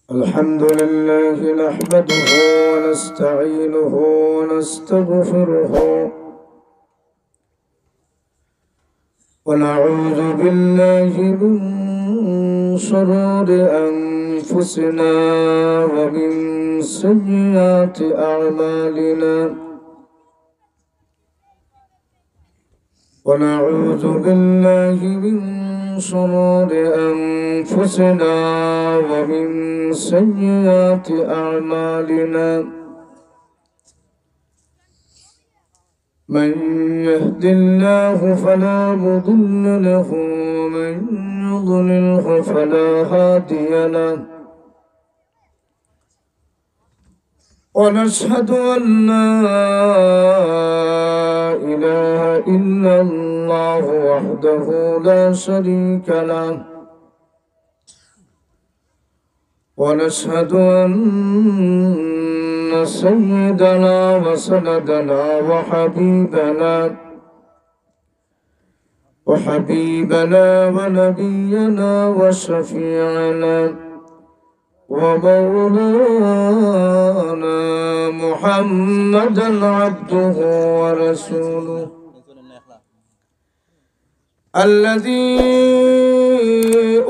الحمد لله نحمده ونستعينه ونستغفره ونعوذ بالله من شرور أنفسنا ومن سيئات أعمالنا ونعوذ بالله من شرور أنفسنا ومن سيئات أعمالنا من يهد الله فلا مضل له ومن يضلله فلا هادي له ونشهد أن لا إله إلا الله وحده لا شريك له ونشهد أن سيدنا وسندنا وحبيبنا ونبينا وشفيعنا ومولانا محمدا عبده ورسوله الذي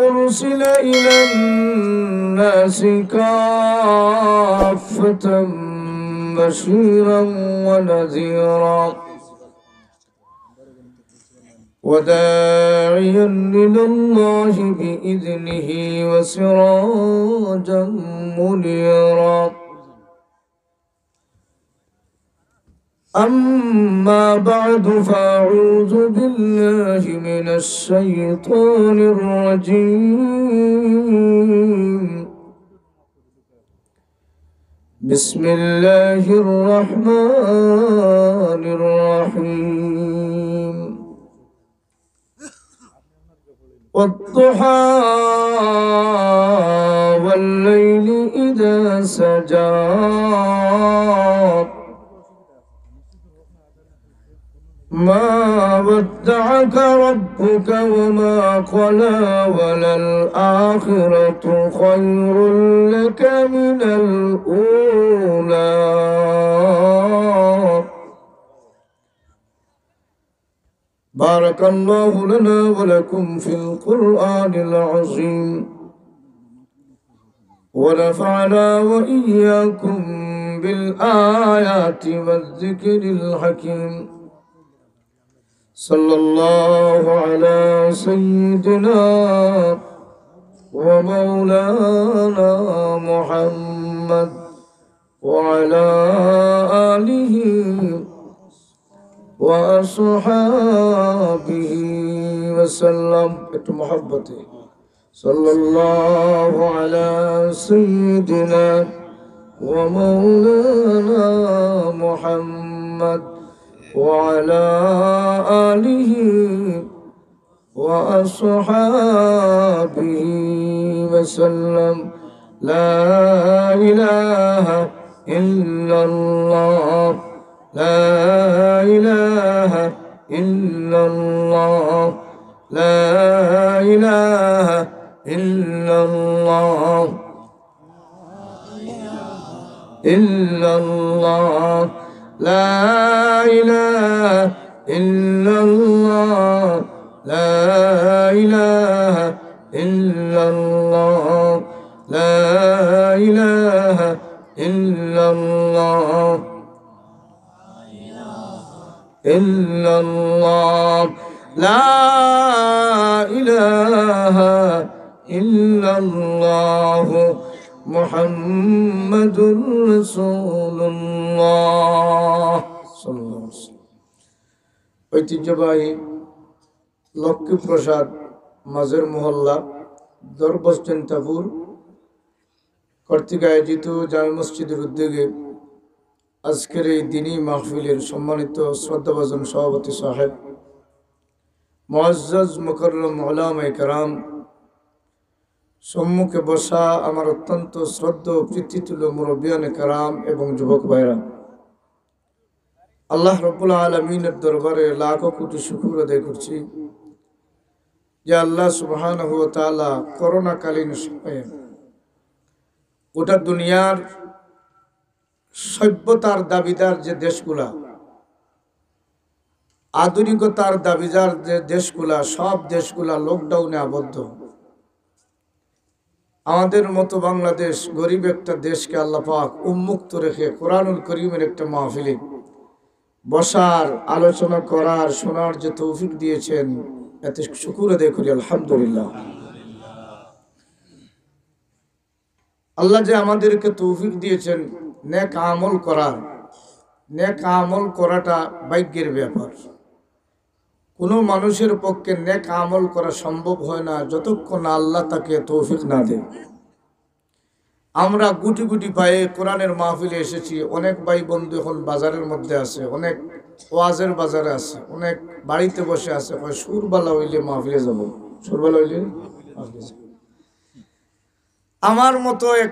أرسل إلى الناس كافة بشيرا ونذيرا وداعيا إلى الله بإذنه وسراجا منيرا أما بعد فأعوذ بالله من الشيطان الرجيم بسم الله الرحمن الرحيم والضحى والليل إذا سجى ما ودعك ربك وما قلى وللآخرة خير لك من الأولى بارك الله لنا ولكم في القرآن العظيم ونفعنا وإياكم بالآيات والذكر الحكيم صلى الله على سيدنا ومولانا محمد وعلى آله وأصحابه وسلم محبته صلى الله على سيدنا ومولانا محمد وعلى آله وأصحابه وسلم لا إله إلا الله لا إله إلا الله لا إله إلا الله إلا الله لا إله إلا الله لا إله إلا الله لا إله إلا الله إلا الله لا إله إلا الله محمد رسول الله صلى الله عليه وسلم ঐতিহ্যবাহী লক্ষ্মীপ্রসাদ মাঝের মহল্লা দরবস চিন্তাপুর কর্তৃক আয়োজিত জামে মসজিদের উদ্যোগে আজকের এই দিনী মাহফিলের সম্মানিত শ্রদ্ধাভাজন সভাপতি সাহেব মুআজ্জাজ মুকাররম উলামায়ে কেরাম, সম্মুখে বসা আমার অত্যন্ত শ্রদ্ধা ও প্রীতিতুল্য মুরব্বিয়ানে কেরাম এবং যুবক ভাইরা, আল্লাহ রাব্বুল আলামিনের দরবারে লাখো কোটি শুকর আদায় করছি যে আল্লাহ সুবহানাহু ওয়া তাআলা করোনা কালীন সময়ে গোটা দুনিয়ার সভ্যতার দাবিদার যে দেশগুলা, আধুনিকতার দাবিদার যে দেশগুলা, সব দেশগুলা লকডাউনে আবদ্ধ। আমাদের মতো বাংলাদেশ গরিব একটা দেশকে আল্লাহ পাক উন্মুক্ত রেখে কোরআনুল করিমের একটা মাহফিলে বসার, আলোচনা করার, শোনার যে তৌফিক দিয়েছেন, এতে শুকর আদায় করি আলহামদুলিল্লাহ। আল্লাহ যে আমাদেরকে তৌফিক দিয়েছেন নেক আমল করার, নেক আমল করাটা ভাগ্যের ব্যাপার। কোনো মানুষের পক্ষে নেক আমল করা সম্ভব হয় না যতক্ষণ না আল্লাহ তাকে তৌফিক না দেয়। আমরা গুটি গুটি পায়ে কোরআনের মাহফিলে এসেছি। অনেক ভাই বন্ধু এখন বাজারের মধ্যে আছে, অনেক ওয়াজের বাজারে আছে, অনেক বাড়িতে বসে আছে, সুরবালা হইলে মাহফিলে যাব, সুরবালা হইলে মাহফিলে যাব। আমার মতো এক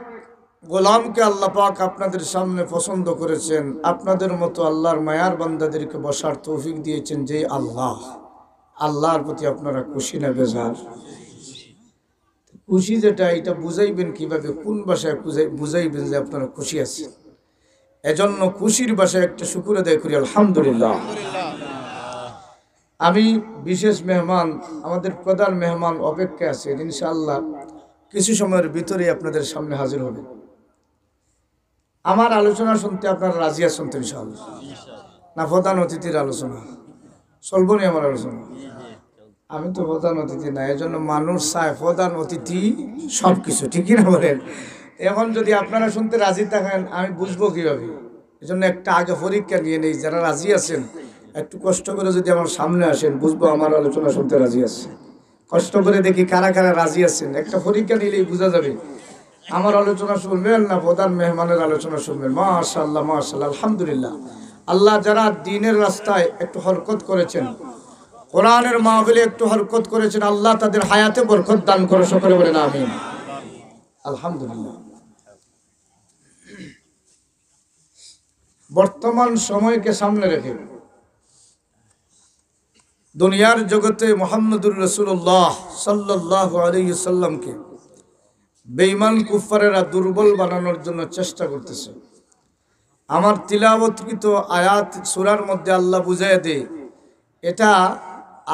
গোলামকে আল্লাহ পাক আপনাদের সামনে পছন্দ করেছেন। আপনাদের মতো আল্লাহর মায়ার বান্দাদেরকে বসার তৌফিক দিয়েছেন যে আল্লাহ, আল্লাহর প্রতি আপনারা খুশি না বেজার? খুশি যেটা, এটা বুঝাইবেন কিভাবে, কোন ভাষায় বুঝাইবেন যে আপনারা খুশি আছেন? এজন্য খুশির ভাষায় একটা শুকর আদায় করি আলহামদুলিল্লাহ। আমি বিশেষ মেহমান, আমাদের প্রধান মেহমান অপেক্ষা আছে, ইনশাআল্লাহ কিছু সময়ের ভিতরে আপনাদের সামনে হাজির হবে। আমার আলোচনা শুনতে আপনারা রাজি আছেন তো ইনশাআল্লাহ? না প্রধান অতিথির আলোচনা চলবো নি? আমার আলোচনা, আমি তো প্রধান অতিথি না, এজন্য মানুষ চায় প্রধান অতিথি সব কিছু, ঠিকই না বলেন? এখন যদি আপনারা শুনতে রাজি থাকেন আমি বুঝবো কিভাবে? এজন্য একটা আগে পরীক্ষা নিয়ে নেই। যারা রাজি আছেন একটু কষ্ট করে যদি আমার সামনে আসেন, বুঝবো আমার আলোচনা শুনতে রাজি আছে। কষ্ট করে দেখি কারা কারা রাজি আছেন, একটা পরীক্ষা নিলেই বোঝা যাবে আমার আলোচনা শুনবেন না প্রধান মেহমানের আলোচনা শুনবেন। মাশাআল্লাহ মাশাআল্লাহ আলহামদুলিল্লাহ। আল্লাহ যারা দ্বীনের রাস্তায় একটু হরকত করেছেন, কোরআনের মাহফিলে একটু হরকত করেছেন, আল্লাহ তাদের হায়াতে বরকত দান করে, সকলে বলেন আমিন আলহামদুলিল্লাহ। বর্তমান সময়কে সামনে রেখে দুনিয়ার জগতে মুহাম্মদুর রাসূলুল্লাহ সাল্লাল্লাহু আলাইহি ওয়াসাল্লামকে বেঈমান কুফারেরা দুর্বল বানানোর জন্য চেষ্টা করতেছে। আমার তিলাওয়াতকৃত আয়াত সূরার মধ্যে আল্লাহ বুঝাইয়া দেয়, এটা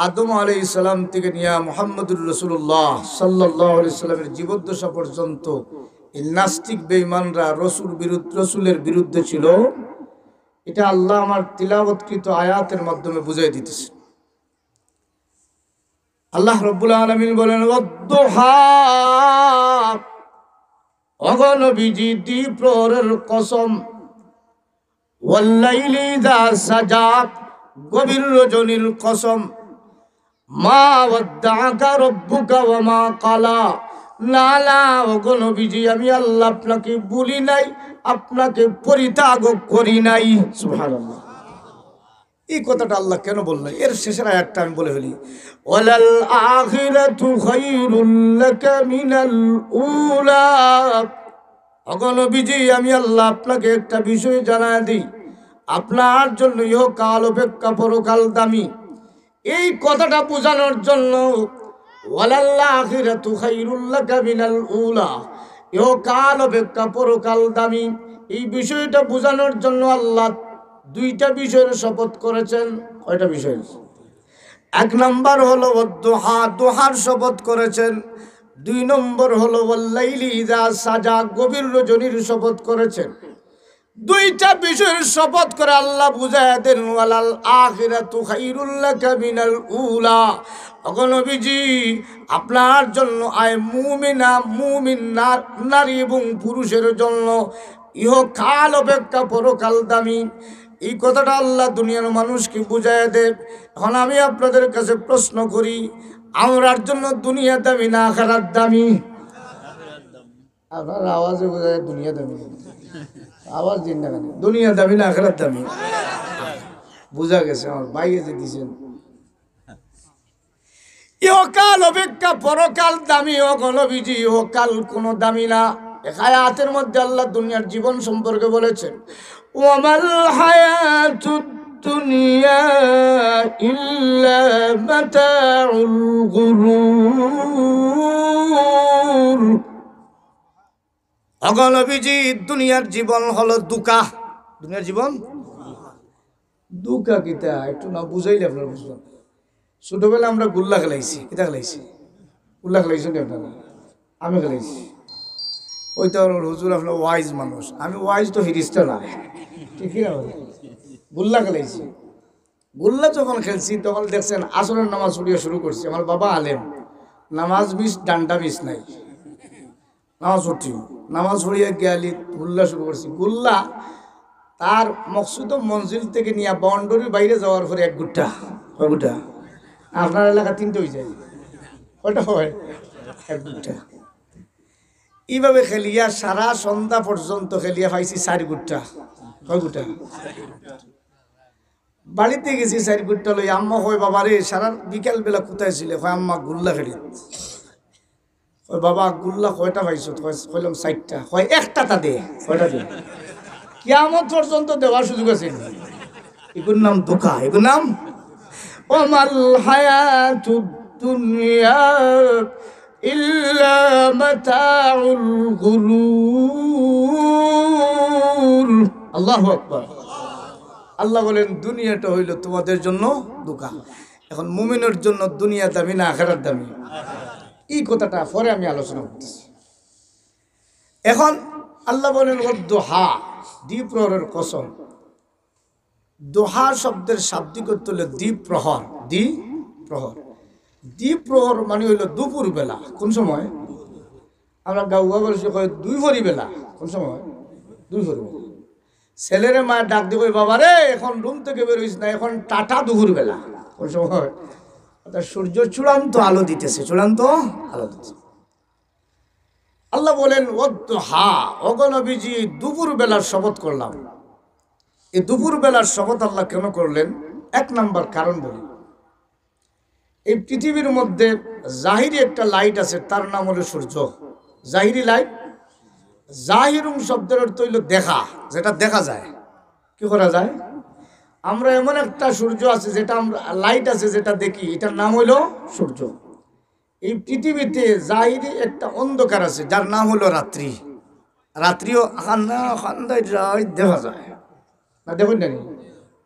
আদম আলাইহিস সালাম থেকে নিয়ে মুহাম্মদুর রাসূলুল্লাহ সাল্লাল্লাহু আলাইহি ওয়াসাল্লামের জীবদ্দশা পর্যন্ত এই নাস্তিক বেঈমানরা রসুলের বিরুদ্ধে ছিল। এটা আল্লাহ আমার তিলাওয়াতকৃত আয়াতের মাধ্যমে বুঝাই দিতেছে। আল্লাহ রাব্বুল আলামিন বলেন, ওয়াদ-দুহা, ওগো নবীজি দ্বিপ্রহরের কসম, ওয়াল-লাইলি ইযা সাজা, গভীর রজনীর কসম, মা ওয়াদ্দাআকা রাব্বুকা ওয়া মা ক্বালা, না না ওগো নবীজি আমি আল্লাহ আপনাকে ভুলি নাই, আপনাকে পরিত্যাগ করি নাই। সুবহানাল্লাহ। এই কথাটা আল্লাহ কেন বললেন? এর শেষের আয়াতটা আমি বলে ফেলি, ওয়ালাল আখিরাতু খায়রুল লাকা মিনাল উলা। ওগো নবীজি আমি আল্লাহ আপনাকে একটা বিষয় জানায় দিই, আপনার জন্য ইহকাল অপেক্ষা পরকাল দামি। এই কথাটা বোঝানোর জন্য ওয়ালাল আখিরাতু খায়রুল লাকা মিনাল উলা, ইহকাল অপেক্ষা পরকাল দামি, এই বিষয়টা বোঝানোর জন্য আল্লাহ দুইটা বিষয়ের শপথ করেছেন। কয়টা বিষয়? এক নম্বর হলো ওয়াদ-দুহা, দুহার শপথ করেছেন। দুই নম্বর হলো ওয়াল-লাইলি ইযা সাজা, গভীর রজনীর শপথ করেছেন। দুইটা বিষয়ের শপথ করে আল্লাহ বুঝায় দেন, ওয়ালাল আখিরাতু খায়রুল লাকা মিনাল উলা। ওগো নবীজি আপনার জন্য মুমিন নারী এবং পুরুষের জন্য ইহকাল অপেক্ষা পরকাল দামি। এই কথাটা আল্লাহ দুনিয়ার মানুষকে বুঝায় দেব। এখন আমি আপনাদের কাছে প্রশ্ন করি, আমরার জন্য দুনিয়া দামি না আখিরাত দামি? আপনার আওয়াজে বোঝায় দুনিয়া দামি। আওয়াজ দিন না কেন? দুনিয়া দামি না আখিরাত দামি? বুঝা গেছে, আমার বাইরে যে দিয়েছেন। ইহকাল অপেক্ষা পরকাল দামি। ওগো নবীজি ইহকাল কোনো দামি না। আয়াতের মধ্যে আল্লাহ দুনিয়ার জীবন সম্পর্কে বলেছেন, ওয়ামাল হায়াতুদ দুনিয়া ইল্লা মাতাউল গুরুর। অগণবিজি দুনিয়ার জীবন হলো দুকা। দুনিয়ার জীবন দুকা কিতা একটু না বুঝাইলে আপনারা বুঝবেন। ছোটবেলা আমরা গুল্লা খেলাইছি, কিতা খেলাইছি? গুল্লা খেলাইছেন আপনারা? আমি খেলাইছি। ওই তো হুজুর আপনার ওয়াইজ মানুষ, আমি ওয়াইজ তো ফিরিস্তা না, ঠিকই না? গুল্লা খেলাইছি। গুল্লা যখন খেলছি তখন দেখছেন আসরের নামাজ পড়িয়া শুরু করছি। আমার বাবা আলেম, নামাজ মিস ডান্ডা মিস নাই, নামাজ পড়ছি। নামাজ পড়িয়া গিয়ালি গুল্লা শুরু করছি। গুল্লা তার মকসুদ মঞ্জিল থেকে নিয়ে বাউন্ডারির বাইরে যাওয়ার পরে এক গুট্টা, কয় গুট্টা? আপনার এলাকা তিনটে হয়ে যায়, কয়টা হয়? এক গুট্টা। এইভাবে খেলিয়া সারা সন্ধ্যা পর্যন্ত খেলিয়া পাইছি 4 গুট্টা। কয় গুট্টা? বাড়িতে গেছি 4 গুট্টা লই। আম্মা হয় বাবা রে সারা বিকেল বেলা কোথায় ছিলে? হয় আম্মা গুল্লা খেলি। ওই বাবা গুল্লা কয়টা পাইছো? কইলাম 4টা। হয় একটা তা দে। কয়টা দে? কিয়ামত পর্যন্ত দেওয়ার সুযোগ আছে। এগুর নাম ধোঁকা, এগুর নাম ওমাল হায়াতুদ দুনিয়া ইল্লা মাতাউল গুরুর। আল্লাহু আকবার। আল্লাহ বলেন দুনিয়াটা হইল তোমাদের জন্য ধোঁকা। এখন মুমিনের জন্য দুনিয়া দামি না আখিরাত দামি? এই কথাটা পরে আমি আলোচনা করতেছি। এখন আল্লাহ বলেন ওয়াদ-দুহা, দ্বিপ্রহরের কসম। দোহা শব্দের শাব্দিক অর্থ হলো দ্বিপ্রহর। দ্বিপ্রহর, দ্বিপ্রহর মানে হইল দুপুর বেলা। কোন সময়? আমরা গাউয়া বলছি কয় 2 ভরি বেলা। কোন সময়? 2 ভরি বেলা। ছেলেরে মায়ের ডাক দিয়ে কই বাবা রে এখন রুম থেকে বের হইস না, এখন টাটা দুপুর বেলা। কোন সময়? অর্থাৎ সূর্য চূড়ান্ত আলো দিতেছে, চূড়ান্ত আলো দিতেছে। আল্লাহ বলেন ওয়াদ-দুহা, ওগো নবীজি দুপুর বেলার শপথ করলাম। এই দুপুর বেলার শপথ আল্লাহ কেন করলেন? 1 নাম্বার কারণ বলি। এই পৃথিবীর মধ্যে জাহিরি একটা লাইট আছে, তার নাম হলো সূর্য। জাহিরি লাইট। জাহিরুম শব্দের অর্থ হইল দেখা, যেটা দেখা যায়। কি করা যায়? আমরা এমন একটা সূর্য আছে যেটা আমরা লাইট আছে যেটা দেখি, এটার নাম হইল সূর্য। এই পৃথিবীতে জাহিরি একটা অন্ধকার আছে যার নাম হলো রাত্রি। রাত্রিও দেখা যায় না? দেখুন না,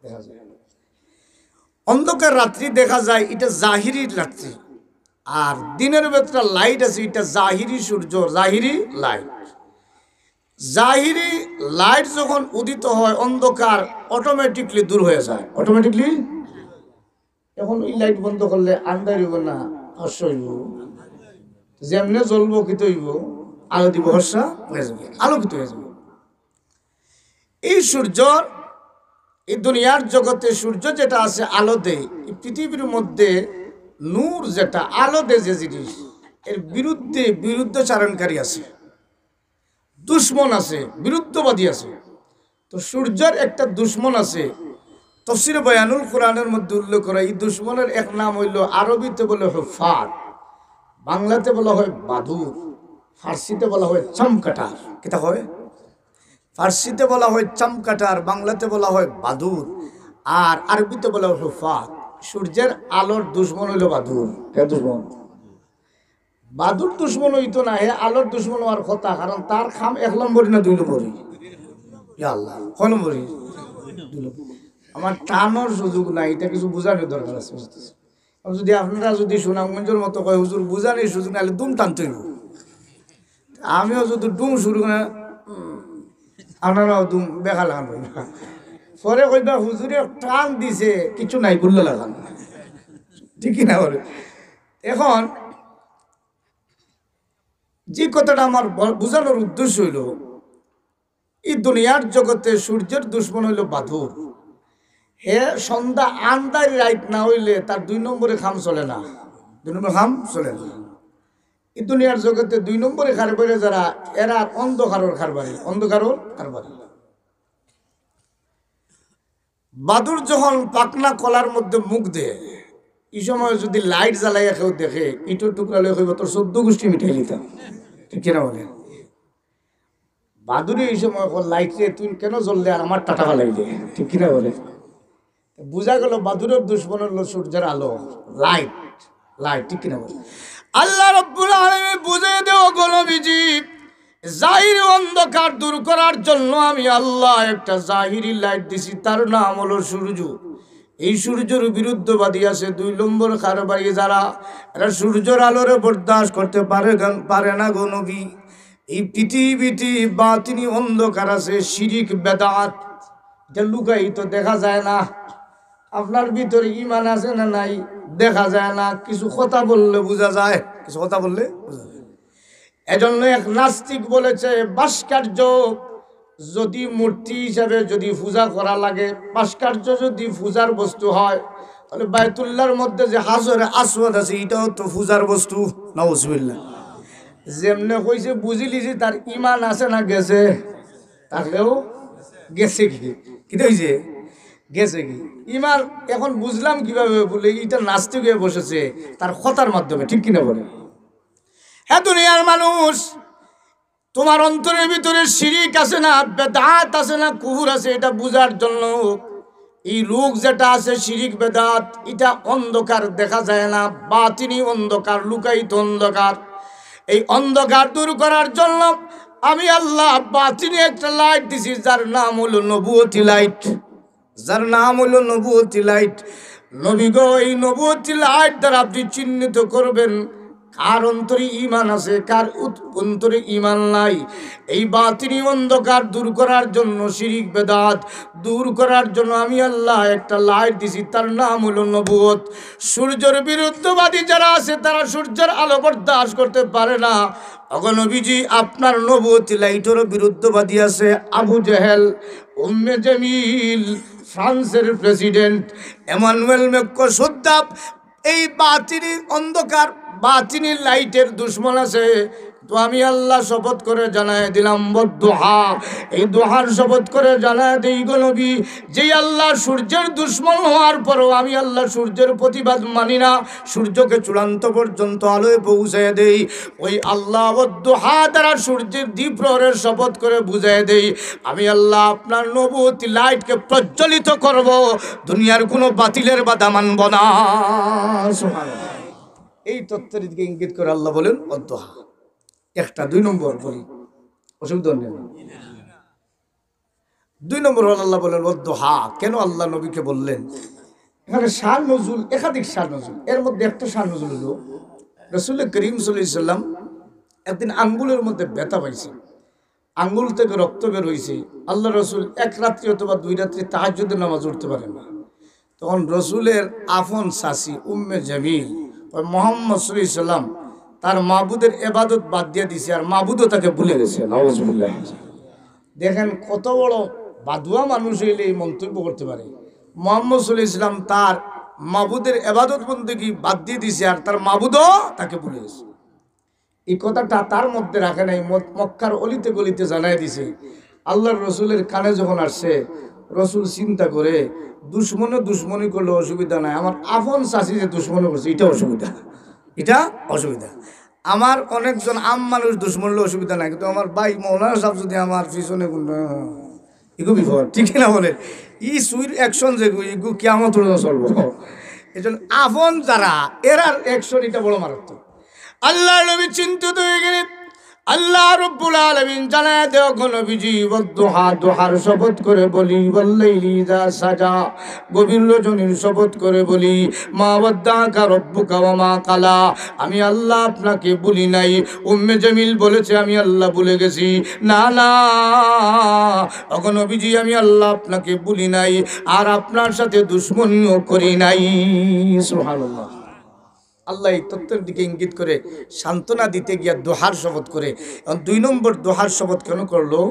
দেখা যায়। অন্ধকার রাত্রি দেখা যায়, এটা জাহিরি রাত্রি। আর দিনের ভেতরে লাইট আছে, এটা জাহিরি সূর্য, জাহিরি লাইট। জাহিরি লাইট যখন উদিত হয় অন্ধকার অটোমেটিকলি দূর হয়ে যায়, অটোমেটিকলি। এখন ওই লাইট বন্ধ করলে আন্ধার হইব না হর্ষ হইব? যেমনে জ্বলবো কি হইব? আলো দিব, হর্ষা হয়ে যাবে, আলোকিত হয়ে যাবে। এই সূর্যর, এই দুনিয়ার জগতে সূর্য যেটা আছে আলো দেয়। এই পৃথিবীর মধ্যে নূর যেটা আলো দেয় যে জিনিস, এর বিরুদ্ধচারণকারী আছে, দুশ্মন আছে, বিরুদ্ধবাদী আছে। তো সূর্যের একটা দুশ্মন আছে। তাফসীরে বয়ানুল কোরআনের মধ্যে উল্লেখ করা এই দুশ্মনের এক নাম হইল, আরবিতে বলে হুফাত, বাংলাতে বলা হয় বাদুর, ফার্সিতে বলা হয় চামকাটার। কিতা হয়? ফার্সিতে বলা হয় চামকাটার, বাংলাতে বলা হয় বাদুর, আর আরবিতে বলা হয় হুফাত। সূর্যের আলোর দুশ্মন হইল বাদুর। হে দুশ্মন, বাদুর দুশ্মন হইতো না, হে আলোর দুশ্মন হওয়ার কথা। কারণ তার খাম 1 নম্বরই না 2 নম্বরই? আল্লাহ, কয় নম্বরই? 2 নম্বর। আমার টানোর সুযোগ নাই, এটা কিছু বোঝানোর দরকার আছে। যদি আপনারা যদি সুনামগঞ্জের মতো কয় হুজুর বুঝানোর সুযোগ নাহলে দুম টানতে হইব। আমিও যদি ডুম শুরু করে আপনারাও দুম বেখা লাগান পরে কইবা হুজুরে টান দিছে, কিছু নাই, গুল্লা লাগান, ঠিকই না? বলে এখন যে কথাটা আমার বোঝানোর উদ্দেশ্য হইল, এই দুনিয়ার জগতে সূর্যের দুশ্মন হইল বাদুর। হে সন্ধ্যা আন্দার রাইট না হইলে তার 2 নম্বরে খাম চলে না, 2 নম্বর খাম চলে না। এই দুনিয়ার জগতে 2 নম্বরে খারবারে যারা, এরা অন্ধকারের খারবারি, অন্ধকারের খারবারি। বাদুর যখন পাকনা কলার মধ্যে মুখ দেয়, এই সময় যদি লাইট জ্বালাইয়া কেউ দেখে, ইটোর টুকরা লয়ে কইব তোর 14 গোষ্ঠী মিঠাই দিতাম, ঠিক কিনা বলে? বাদুরে এই সময় লাইট রে তুই কেন জ্বললে আর আমার টাটা ফালাইলে, ঠিক কিনা বলে? বুঝা গেল বাদুরের দুশ্মন হলো সূর্যের আলো, লাইট, লাইট, ঠিক কিনা বলে? আল্লাহ রাব্বুল আলামিন বুঝিয়ে দেও গো নবীজি, জাহিরি অন্ধকার দূর করার জন্য আমি আল্লাহ একটা জাহিরি লাইট দিছি, তার নাম হলো সূর্য। এই সূর্যের বিরুদ্ধবাদী আছে 2 নম্বর কারবারি যারা, এরা সূর্যের আলোরে বরদাস্ত করতে পারে না গো নবী। এই পৃথিবীতে বাতিনি অন্ধকার আছে, শিরিক বেদাত, এটা লুকাই তো দেখা যায় না। আপনার ভিতরে ঈমান আছে না নাই দেখা যায় না, কিছু কথা বললে বোঝা যায়, কিছু কথা বললে বোঝা যায়। এজন্য এক নাস্তিক বলেছে ভাস্কর্য যদি মূর্তি হিসাবে যদি পূজা করা লাগে, ভাস্কর্য যদি পূজার বস্তু হয়, তাহলে বাইতুল্লাহর মধ্যে যে হাজরে আসওয়াদ আছে এটাও তো পূজার বস্তু। নাউজুবিল্লাহ। যেমনে কইছে বুঝিলি যে তার ঈমান আছে না গেছে, তাহলেও গেছে কি হয়েছে, গেছে কি ঈমান। এখন বুঝলাম কিভাবে বলে, এটা নাস্তিক হয়ে বসেছে তার কথার মাধ্যমে, ঠিক কিনা বলে? হ্যাঁ দুনিয়ার মানুষ, তোমার অন্তরের ভিতরে শিরিক আছে না, বেদাত আছে না, কুফর আছে, এটা বুঝার জন্য এই লোক যেটা আছে শিরিক বেদাত, এটা অন্ধকার দেখা যায় না, বাতিনি অন্ধকার, লুকায়িত অন্ধকার। এই অন্ধকার দূর করার জন্য আমি আল্লাহ বাতিনি একটা লাইট দিছি, যার নাম হলো নবুয়তি লাইট, যার নাম হলো নবুয়তি লাইট। নবী গো, এই নবুয়তি লাইট দ্বারা আপনি চিহ্নিত করবেন কার অন্তরে ঈমান আছে, কার অন্তরে ঈমান নাই। এই বাতিনি অন্ধকার দূর করার জন্য, শিরিক বেদাত দূর করার জন্য আমি আল্লাহ একটা লাইট দিছি, তার নাম হলো নবুয়ত। সূর্যের বিরুদ্ধবাদী যারা আছে তারা সূর্যের আলো বরদাস্ত করতে পারে না। ওগো নবীজি, আপনার নবুয়তি লাইটের বিরুদ্ধবাদী আছে আবু জেহেল, উম্মে জামিল, ফ্রান্সের প্রেসিডেন্ট এমানুয়েল ম্যাক্রো সুদ্ধা এই বাতিনি অন্ধকার, বাতিনি লাইটের দুশ্মন আছে। তো আমি আল্লাহ শপথ করে জানায় দিলাম, বদদোহা, এই দোহার শপথ করে জানায় দিই গো নবী, যেই আল্লাহ সূর্যের দুশ্মন হওয়ার পরও আমি আল্লাহ সূর্যের প্রতিবাদ মানি না, সূর্যকে চূড়ান্ত পর্যন্ত আলোয় পৌঁছায় দেই, ওই আল্লাহ বদদোহা দ্বারা সূর্যের দ্বিপ্রহরের শপথ করে বুঝায় দেই, আমি আল্লাহ আপনার নবুয়তি লাইটকে প্রজ্বলিত করব, দুনিয়ার কোনো বাতিলের বাধা মানব না। সুবহানাল্লাহ। এই তত্ত্বের দিকে ইঙ্গিত করে আল্লাহ বলেন বদদোহা। একটা 2 নম্বর বলি, অসুবিধা নেই। 2 নম্বর হল আল্লাহ বলেন বদদোহা। কেন আল্লাহ নবীকে বললেন? এখানে শান নজুল, একাধিক শান নজুল, এর মধ্যে একটা শান নজুল হলো রাসূল করিম সাল্লাল্লাহু আলাইহি সাল্লাম একদিন আঙ্গুলের মধ্যে ব্যথা পাইছে, আঙ্গুল থেকে রক্ত বের হয়েছে। আল্লাহ রসুল 1 রাত্রি অথবা 2 রাত্রি তাহাজ্জুদের নামাজ উঠতে পারেন না। তখন রসুলের আফন শাসি উম্মে জামিল মুহাম্মদ সাল্লাল্লাহু আলাইহি সাল্লাম তার মাবুদের ইবাদত বাদ দিয়ে দিছে, আর মাবুদও তাকে ভুলে গেছে। নাউজুবিল্লাহ। দেখেন কত বড় বাদুয়া মানুষ হইলে এই মন্তব্য করতে পারে। মুহাম্মদ সাল্লাল্লাহু আলাইহি সাল্লাম তার মাবুদের ইবাদত বন্দেগী বাদ দিয়ে দিছে, আর তার মাবুদও তাকে ভুলে গেছে। এই কথাটা তার মধ্যে রাখে নাই, মক্কার অলিতে গলিতে জানাই দিছে। আল্লাহর রসুলের কানে যখন আসছে, রসুল চিন্তা করে দুশ্মনী করলে অসুবিধা নাই, আমার আফন চাষি যে দুশ্মনী করছে এটা অসুবিধা, এটা অসুবিধা। আমার অনেকজন আম মানুষ দুশ্মনলে অসুবিধা নাই, কিন্তু আমার ভাই মৌলানা সাহেব যদি আমার পিছনে এগু বিপদ, ঠিক না বলে? সুইর অ্যাকশন যে এগু কেমন চলবো। এই জন্য আফন যারা এরার অ্যাকশন এটা বড় মারাত্মক। আল্লাহ নবী চিন্তিত হয়ে গেলেন। আল্লাহ রাব্বুল আলামিন জানায় দেও গো নবীজি, ওয়াদ-দুহা, দুহার শপথ করে বলি, ওয়াল-লাইলি ইযা সাজা, গভীর রজনীর শপথ করে বলি, মা ওয়াদ্দাকা রাব্বুকা ওয়া মা কালা, আমি আল্লাহ আপনাকে বলি নাই। উম্মে জামিল বলেছে আমি আল্লাহ ভুলে গেছি। না না ওগো নবীজি, আমি আল্লাহ আপনাকে বলি নাই, আর আপনার সাথে দুশমনিও করি নাই। সুবহানাল্লাহ। আল্লাহ এই তত্ত্বের দিকে ইঙ্গিত করে সান্ত্বনা দিতে গিয়া দোহার শপথ করে। এবং 2 নম্বর দোহার শপথ কেন করলো?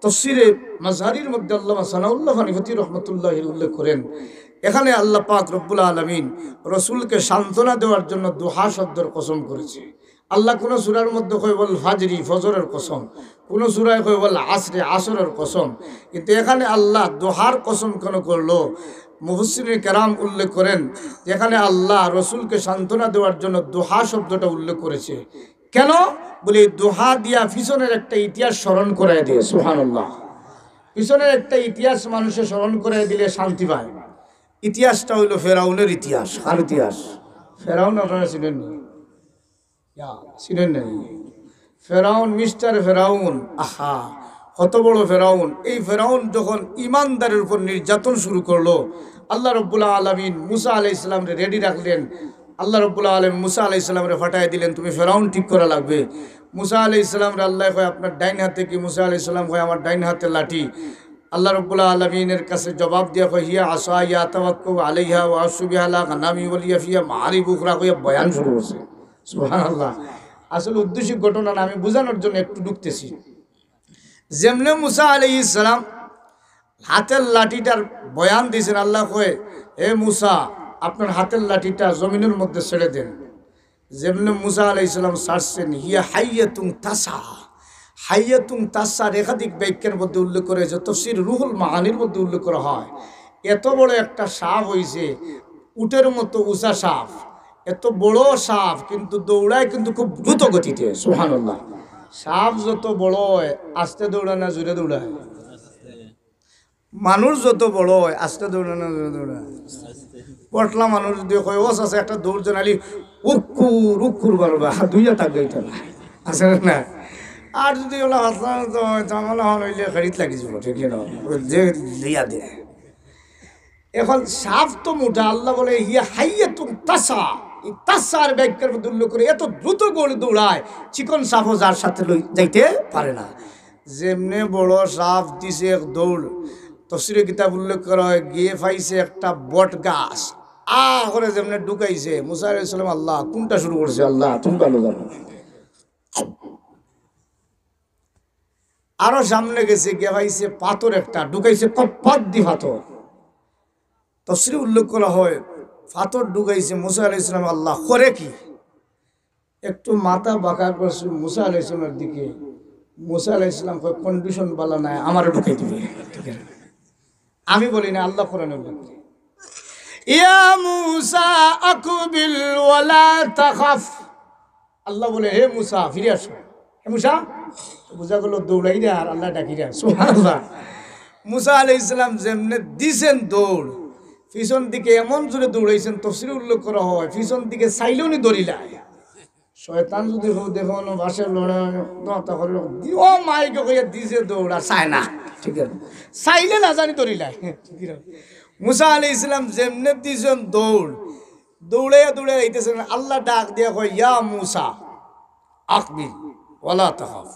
তাফসীরে মাযহারির মধ্যে আল্লামা সানাউল্লাহ ফানিফতি রহমতুল্লাহ উল্লেখ করেন, এখানে আল্লাহ পাক রব্বুল আলামিন রসুলকে সান্ত্বনা দেওয়ার জন্য দোহা শব্দের কসম করেছে। আল্লাহ কোনো সূরার মধ্যে কয় বল ফাজরি, ফজরের কসম, কোনো সূরায় কয় বল আসরে, আসরের কসম, কিন্তু এখানে আল্লাহ দোহার কসম কেন করলো? মুফাসসিরিন কেরাম উল্লেখ করেন যেখানে আল্লাহ রসুলকে সান্ত্বনা দেওয়ার জন্য দোহা শব্দটা উল্লেখ করেছে। কেন বলে? দোহা দিয়া পিছনের একটা ইতিহাস স্মরণ করাই দিয়ে। সুবহানাল্লাহ। পিছনের একটা ইতিহাস মানুষে স্মরণ করে দিলে শান্তি পায়। ইতিহাসটা হইল ফেরাউনের ইতিহাস। আর ইতিহাস ফেরাউন আপনারা চিনেন নি? চিনেন নাই? ফেরাউন, মিস্টার ফেরাউন, আহা কত বড় ফেরাউন। এই ফেরাউন যখন ইমানদারের উপর নির্যাতন শুরু করলো, আল্লাহ রব্বুল আলামিন মুসা আলাইহিস সালামকে রেডি রাখলেন। আল্লাহ রব্বুল আলামিন মুসা আলাইহিস সালামকে ফাটাই দিলেন, তুমি ফেরাউন ঠিক করা লাগবে। মুসা আলাইহিস সালামকে আল্লাহ কয় আপনার ডাইন হাতে কি? মুসা আলাইহিস সালাম কয় আমার ডাইন হাতে লাঠি। আল্লাহ রব্বুল আলামিনের কাছে জবাব দিয়া কয় হিয়া আসাইয়া তাওয়াক্কু আলাইহা ওয়া আসবিহা লা গানামি ওয়ালিয়া ফিয়া মারিব উখরা কইয়া বয়ান শুরু করছে। সুবহানাল্লাহ। আসলে উদ্দেশ্যিক ঘটনা না, আমি বোঝানোর জন্য একটু ঢুকতেছি। যেমনে মুসা আলাইহিস সালাম হাতের লাঠিটার বয়ান দিয়েছেন, আল্লাহ কয় হে মুসা আপনার হাতের লাঠিটা জমিনের মধ্যে ছেড়ে দেন। যেমনে মুসা আলাইহিস সালাম ছাড়ছেন, হিয়া হাইয়াতুন তাসা। হাইয়াতুন তাসার একাধিক বাক্যের মধ্যে উল্লেখ করা হয়েছে, তাফসীর রুহুল মাআনির মধ্যে উল্লেখ করা হয়। এত বড় একটা সাপ হয়েছে, উটের মতো উঁচা সাপ, এত বড় সাপ কিন্তু দৌড়ায় কিন্তু খুব দ্রুত গতিতে। সুবহানাল্লাহ। সাপ যত বড় হয় আস্তে দৌড়ায় না জোরে দৌড়ায়? মানুষ যত বড় হয় আস্তে দৌড়ায় না জোরে দৌড়ায়? পটলা মানুষ যদি কয় ওস আছে একটা দৌড় জানালি উক্কুর উক্কুর বারবা দুইয়া থাকবে, এটা আছে না? আর যদি ওলা হাসলা হইলে গাড়িত লাগি যাব, ঠিক না? যে দিয়া দে। এখন সাপ তো মোটা, আল্লাহ বলে হিয়া হাইয়াতুন তাসা। এই তাসার ব্যাখ্যার মধ্যে উল্লেখ করে এত দ্রুত গড়ে দৌড়ায়, চিকন সাপও যার সাথে যাইতে পারে না। যেমনে বড় সাপ দিছে এক দৌড়, তফসিরে কিতাব উল্লেখ করা হয় গিয়ে পাইছে একটা বট গাছ, করে যেমনে ঢুকাইছে। মুসা আলাইহিস সালাম আল্লাহ কোনটা শুরু করছে, আল্লাহ তুমি ভালো জানো। আরো সামনে গেছে, গিয়ে পাইছে পাথর একটা ঢুকাইছে, কপ্পাত দি পাথর। তফসিরে উল্লেখ করা হয় পাথর ঢুকাইছে। মুসা আলাইহিস সালাম আল্লাহ করে কি? একটু মাথা বাঁকা করছে মুসা আলাইহিস সালামের দিকে। মুসা আলাইহিস সালাম কয় কন্ডিশন বালা নাই, আমারও ঢুকাই দিবে। ঠিক আছে, আমি বলি না, আল্লাহ কোরআনে উল্লেখ করে ইয়া মুসা আকবিল ওয়ালা তাখাফ। আল্লাহ বলে হে মুসা ফিরে আসো। হে মুসা, বুঝা গেল দৌড়াই রে আর আল্লাহ ডাকি রে। সুবহানাল্লাহ। মুসা আলাইহিস সালাম যেমনে দিছেন দৌড়, পিছন দিকে এমন জোরে দৌড়াইছেন, তফসিরে উল্লেখ করা হয় পিছন দিকে চাইলেও নি দৌড়িলায়। শয়তান যদি দেখো বাসের লড়াই ও মাইকে কইয়া দিছে দৌড় আর চায় না, ঠিক আছে? চাইলে না জানি দৌড়িলায়। মুসা আলাইহিস সালাম যেমনে দিছেন দৌড়, দৌড়াইয়া দৌড়াইয়া আইতেছেন। আল্লাহ ডাক দিয়া কয় ইয়া মুসা আকবিল ওয়ালা তাখাফ।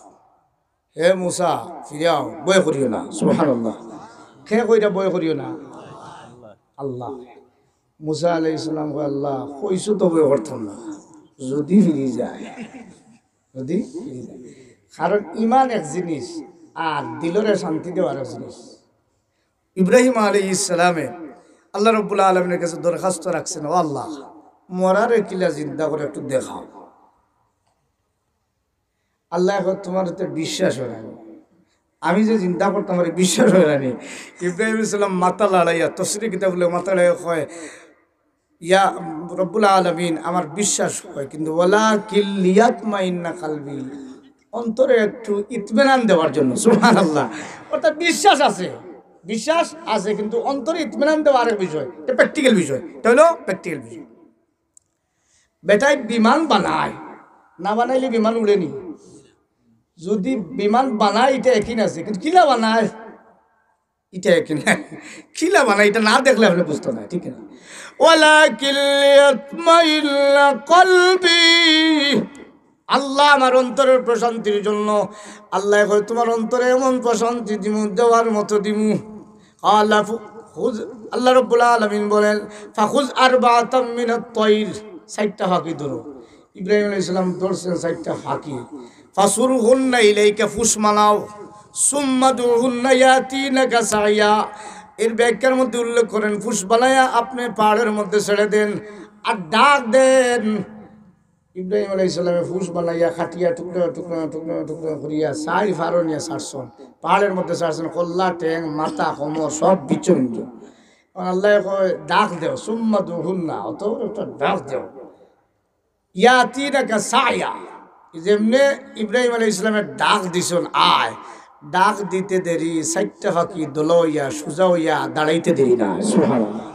হে মুসা ফিরাও, বয় করিও না। সুবহানাল্লাহ। কে কইরা বয় করিও না? আল্লাহ। মুসা আলাইহিস সালাম কয় আল্লাহ কইছো তো বয় করতাম না, যদি ফিরে যায়, যদি ফিরে যায়। কারণ ইমান এক জিনিস আর দিলরে শান্তি দেওয়ার এক জিনিস। ইব্রাহিম আলাইহিস সালামে আল্লাহ রাব্বুল আলামিনের কাছে দরখাস্ত রাখছেন, ও আল্লাহ মরারে কিলা জিন্দা করে একটু দেখাও। আল্লাহ এখন তোমার তো বিশ্বাস হয় না, আমি যে চিন্তা করতাম আমার বিশ্বাস হয় না। ইব্রাহিম সালাম মাথা লড়াইয়া তফসিরে কিতাব বলে মাথা লড়াইয়া কয় ইয়া রব্বুল আলামিন আমার বিশ্বাস হয়, কিন্তু ওয়ালা কিলিয়াতমাইন্না কালবি, অন্তরে একটু ইতমিনান দেওয়ার জন্য। সুবহানাল্লাহ। অর্থাৎ বিশ্বাস আছে, বিশ্বাস আছে, কিন্তু অন্তরে ইতমিনান দেওয়া আরেক বিষয়, এটা প্র্যাকটিক্যাল বিষয়। এটা হলো প্র্যাকটিক্যাল বিষয়। বেটাই বিমান বানায়, না বানাইলে বিমান উড়েনি। যদি বিমান বানায় এটা একই আছে, কিন্তু কিলা বানায় এটা একই না। কিলা বানায় এটা না দেখলে আপনি বুঝতে না, ঠিক না? আল্লাহ আমার অন্তরের প্রশান্তির জন্য আল্লাহ তোমার অন্তরে এমন প্রশান্তি দিমু, দেওয়ার মতো দিমু। আল্লাহ রাব্বুল আলামিন বলেন ফাখুজ আরবাতাম মিনাত তায়র, 60টা ফাঁকি ধরো। ইব্রাহিম আলাইহিস সালাম ধরছেন 60টা ফাঁকি। ফাসুরহুন্না ইলাইকা, ফুস মানাও। সুম্মা দুহুন্না ইয়াতিনাকা সাইয়া, এর ব্যাখ্যার মধ্যে উল্লেখ করেন ফুস বানায়া আপনি পাহাড়ের মধ্যে ছেড়ে দেন আর ডাক দেন। ইব্রাহিম আলাইহিস সালামে ফুস বানাইয়া খাটিয়া টুকরা টুকরা টুকরা টুকরা করিয়া সাই ফারো নিয়ে ছাড়ছেন, পাহাড়ের মধ্যে ছাড়ছেন। কল্লা ট্যাং মাথা কোমর সব বিচন। আল্লাহ কয় ডাক দেও, সুম্মা দুহুন্না, অত একটা ডাক দেও। ইয়াতিনাকা সাইয়া, যেমনে ইব্রাহিম আলাইহিস সালামের ডাক দিছেন আয়, ডাক দিতে দেরি 60টা ফাঁকি দোলা হইয়া সোজা হইয়া দাঁড়াইতে দেরি না। সুবহানাল্লাহ।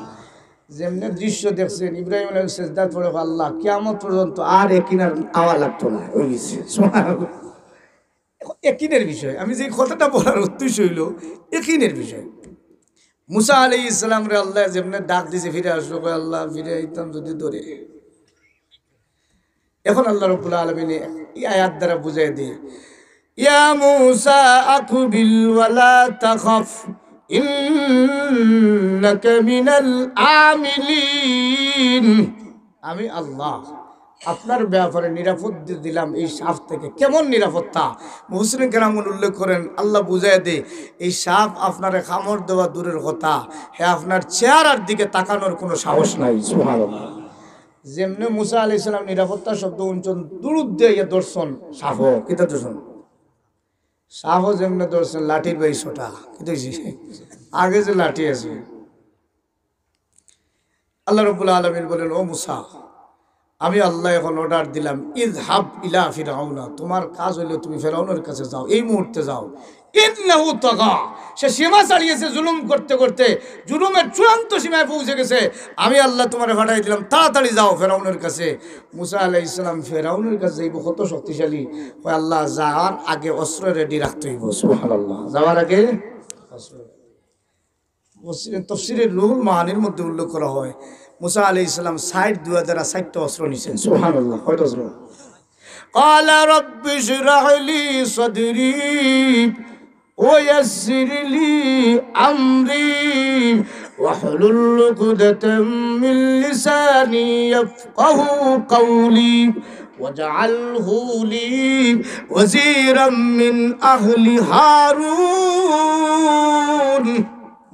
যেমনে দৃশ্য দেখছেন ইব্রাহিম আলাইহিস সালাম সেজদা পড়ে আল্লাহ কিয়ামত পর্যন্ত আর একিনার আওয়া লাগতো না, ওই গেছে। সুবহানাল্লাহ। একিনের বিষয়, আমি যে কথাটা বলার উদ্দেশ্য হইল একিনের বিষয়। মুসা আলাইহিস সালাম রে আল্লাহ যেমনে ডাক দিছে ফিরে আসলো, আল্লাহ ফিরে আইতাম যদি ধরে। এখন আল্লাহ রাব্বুল আলামিন এই আয়াত দ্বারা বুঝাই দিয়ে, ইয়া মুসা আকবিল ওয়ালা তাখাফ ইন্নাকা মিনাল আমিলিন। আমি আল্লাহ আপনার ব্যাপারে নিরাপত্তা দিলাম এই সাপ থেকে। কেমন নিরাপত্তা? মুহসিন কেরামুল উল্লেখ করেন, আল্লাহ বুঝাই দে এই সাপ আপনার কামড় দেওয়া দূরের কথা, হ্যাঁ আপনার চেহারার দিকে তাকানোর কোনো সাহস নাই। সুবহানাল্লাহ। যেমনে মুসা আলাইহিস সালাম নিরাপত্তা শব্দ উঞ্চন দুরুদ্দে ইয়া দর্শন সাপ কিতা দর্শন সাপ যেমনে দর্শন লাঠির বাইশটা কিন্তু আগে যে লাঠি আছে। আল্লাহ রাব্বুল আলামিন বলেন, ও মুসা আমি আল্লাহ এখন অর্ডার দিলাম, ইযহাব ইলা ফিরআউনা, তোমার কাজ হইলো তুমি ফেরাউনের কাছে যাও, এই মুহূর্তে যাও। ইন্নাহু তাগা, সে সীমা ছাড়িয়েছে জুলুম করতে করতে, জুলুমের চূড়ান্ত সীমায় পৌঁছে গেছে। আমি আল্লাহ তোমারে পাঠাই দিলাম, তাড়াতাড়ি যাও ফেরাউনের কাছে। মুসা আলাইহিস সালাম ফেরাউনের কাছে যাইব, কত শক্তিশালী। ওই আল্লাহ যাওয়ার আগে অস্ত্র রেডি রাখতে হইব। সুবহানাল্লাহ। যাওয়ার আগে অস্ত্র। তাফসীরের রুহুল মাআনির মধ্যে উল্লেখ করা হয় মুসা আলাইহিস সালাম 60,000 অস্ত্র নিছেন। সুবহানাল্লাহ। কয়টা অস্ত্র? ক্বালা রাব্বি ইশরাহ লি সাদরি ওয়া ইয়াসসির লি আমরি ওয়াহলুল উকদাতাম মিন লিসানি ইয়াফকাহু কওলি ওয়াজআলহু লি ওয়াজিরাম মিন আহলি হারুন।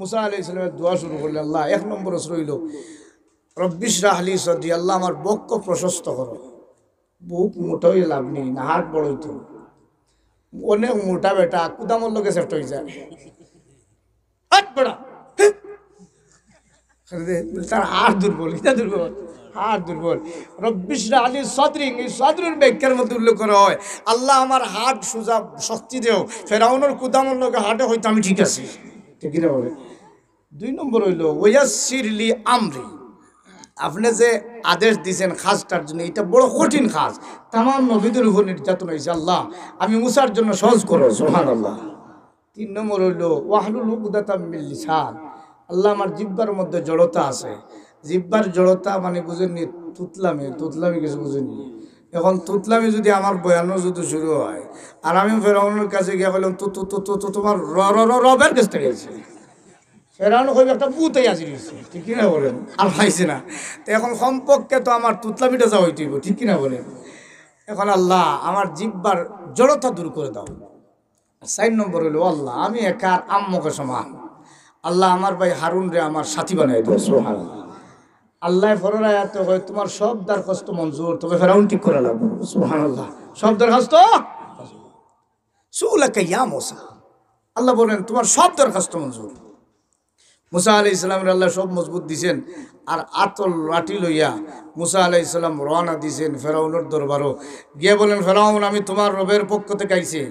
মুসা আলাইহিস সালামের দোয়া শুরু করলেন। আল্লাহ 1 নম্বর অস্ত্র হইল রব্বি ইশরাহ লি সাদরি, আল্লাহ আমার বক্ষ প্রশস্ত করো। বুক মোটা হয়ে লাভ নেই না, হাট বড় হইতো। অনেক মোটা বেটা কুদামর লোকে সেফট হয়ে যায়, হাট বড়া তার হাট দুর্বল, এটা দুর্বল, হাট দুর্বল। রব্বি ইশরাহ লি সাদরি, এই সাদরের ব্যাখ্যার মধ্যে উল্লেখ করা হয় আল্লাহ আমার হাট সোজা শক্তি দেও। ফেরাউনের কুদামর লোকে হাটে হইতো আমি ঠিক আছি, ঠিক না বলে। 2 নম্বর হইল ওয়াসসির লি আমরি, আপনি যে আদেশ দিয়েছেন খাজটার জন্য, এটা বড় কঠিন খাজ, তাম নবীদের উপর নির্যাতন হয়েছে, আল্লাহ আমি মুসার জন্য সহজ করো। সুবহানাল্লাহ। 3 নম্বর হইল ওয়াহলুল উকদাতাম মিন লিসান, আল্লাহ আমার জিহ্বার মধ্যে জড়তা আছে। জিহ্বার জড়তা মানে বুঝেননি তুতলামি কিছু বুঝেননি। এখন তুতলামি যদি আমার বয়ানও যদি শুরু হয় আর আমি ফেরাউনের কাছে গিয়ে বললাম তোমার রবের কাছ থেকে গেছে, ফেরাউন কইবে একটা বুতেই আজি রয়েছে, ঠিক কিনা বলেন? আর পাইছে না। তো এখন সম্পর্কে তো আমার তুতলামিটা যা হইতেইব, ঠিক কিনা বলেন? এখন আল্লাহ আমার জিহ্বার জড়তা দূর করে দাও। 4 নম্বর হইল আল্লাহ আমি একার আম্মকে সমান, আল্লাহ আমার ভাই হারুন রে আমার সাথী বানাই দাও। সুবহানাল্লাহ। আল্লাহ ফরর আয়াতে হয় তোমার সব দরখাস্ত মঞ্জুর, তবে ফেরাউন ঠিক করে লাগবে। সুবহানাল্লাহ। সব দরখাস্ত সুলাকা ইয়া মুসা, আল্লাহ বলেন তোমার সব দরখাস্ত মঞ্জুর। মুসা আলাইহিস সালামের আল্লাহ সব মজবুত দিছেন। আর আতল লাঠি লইয়া মুসা আলাইহিস সালাম রওনা দিছেন ফেরাউনের দরবারও। গিয়ে বলেন ফেরাউন আমি তোমার রবের পক্ষ থেকে আইছি।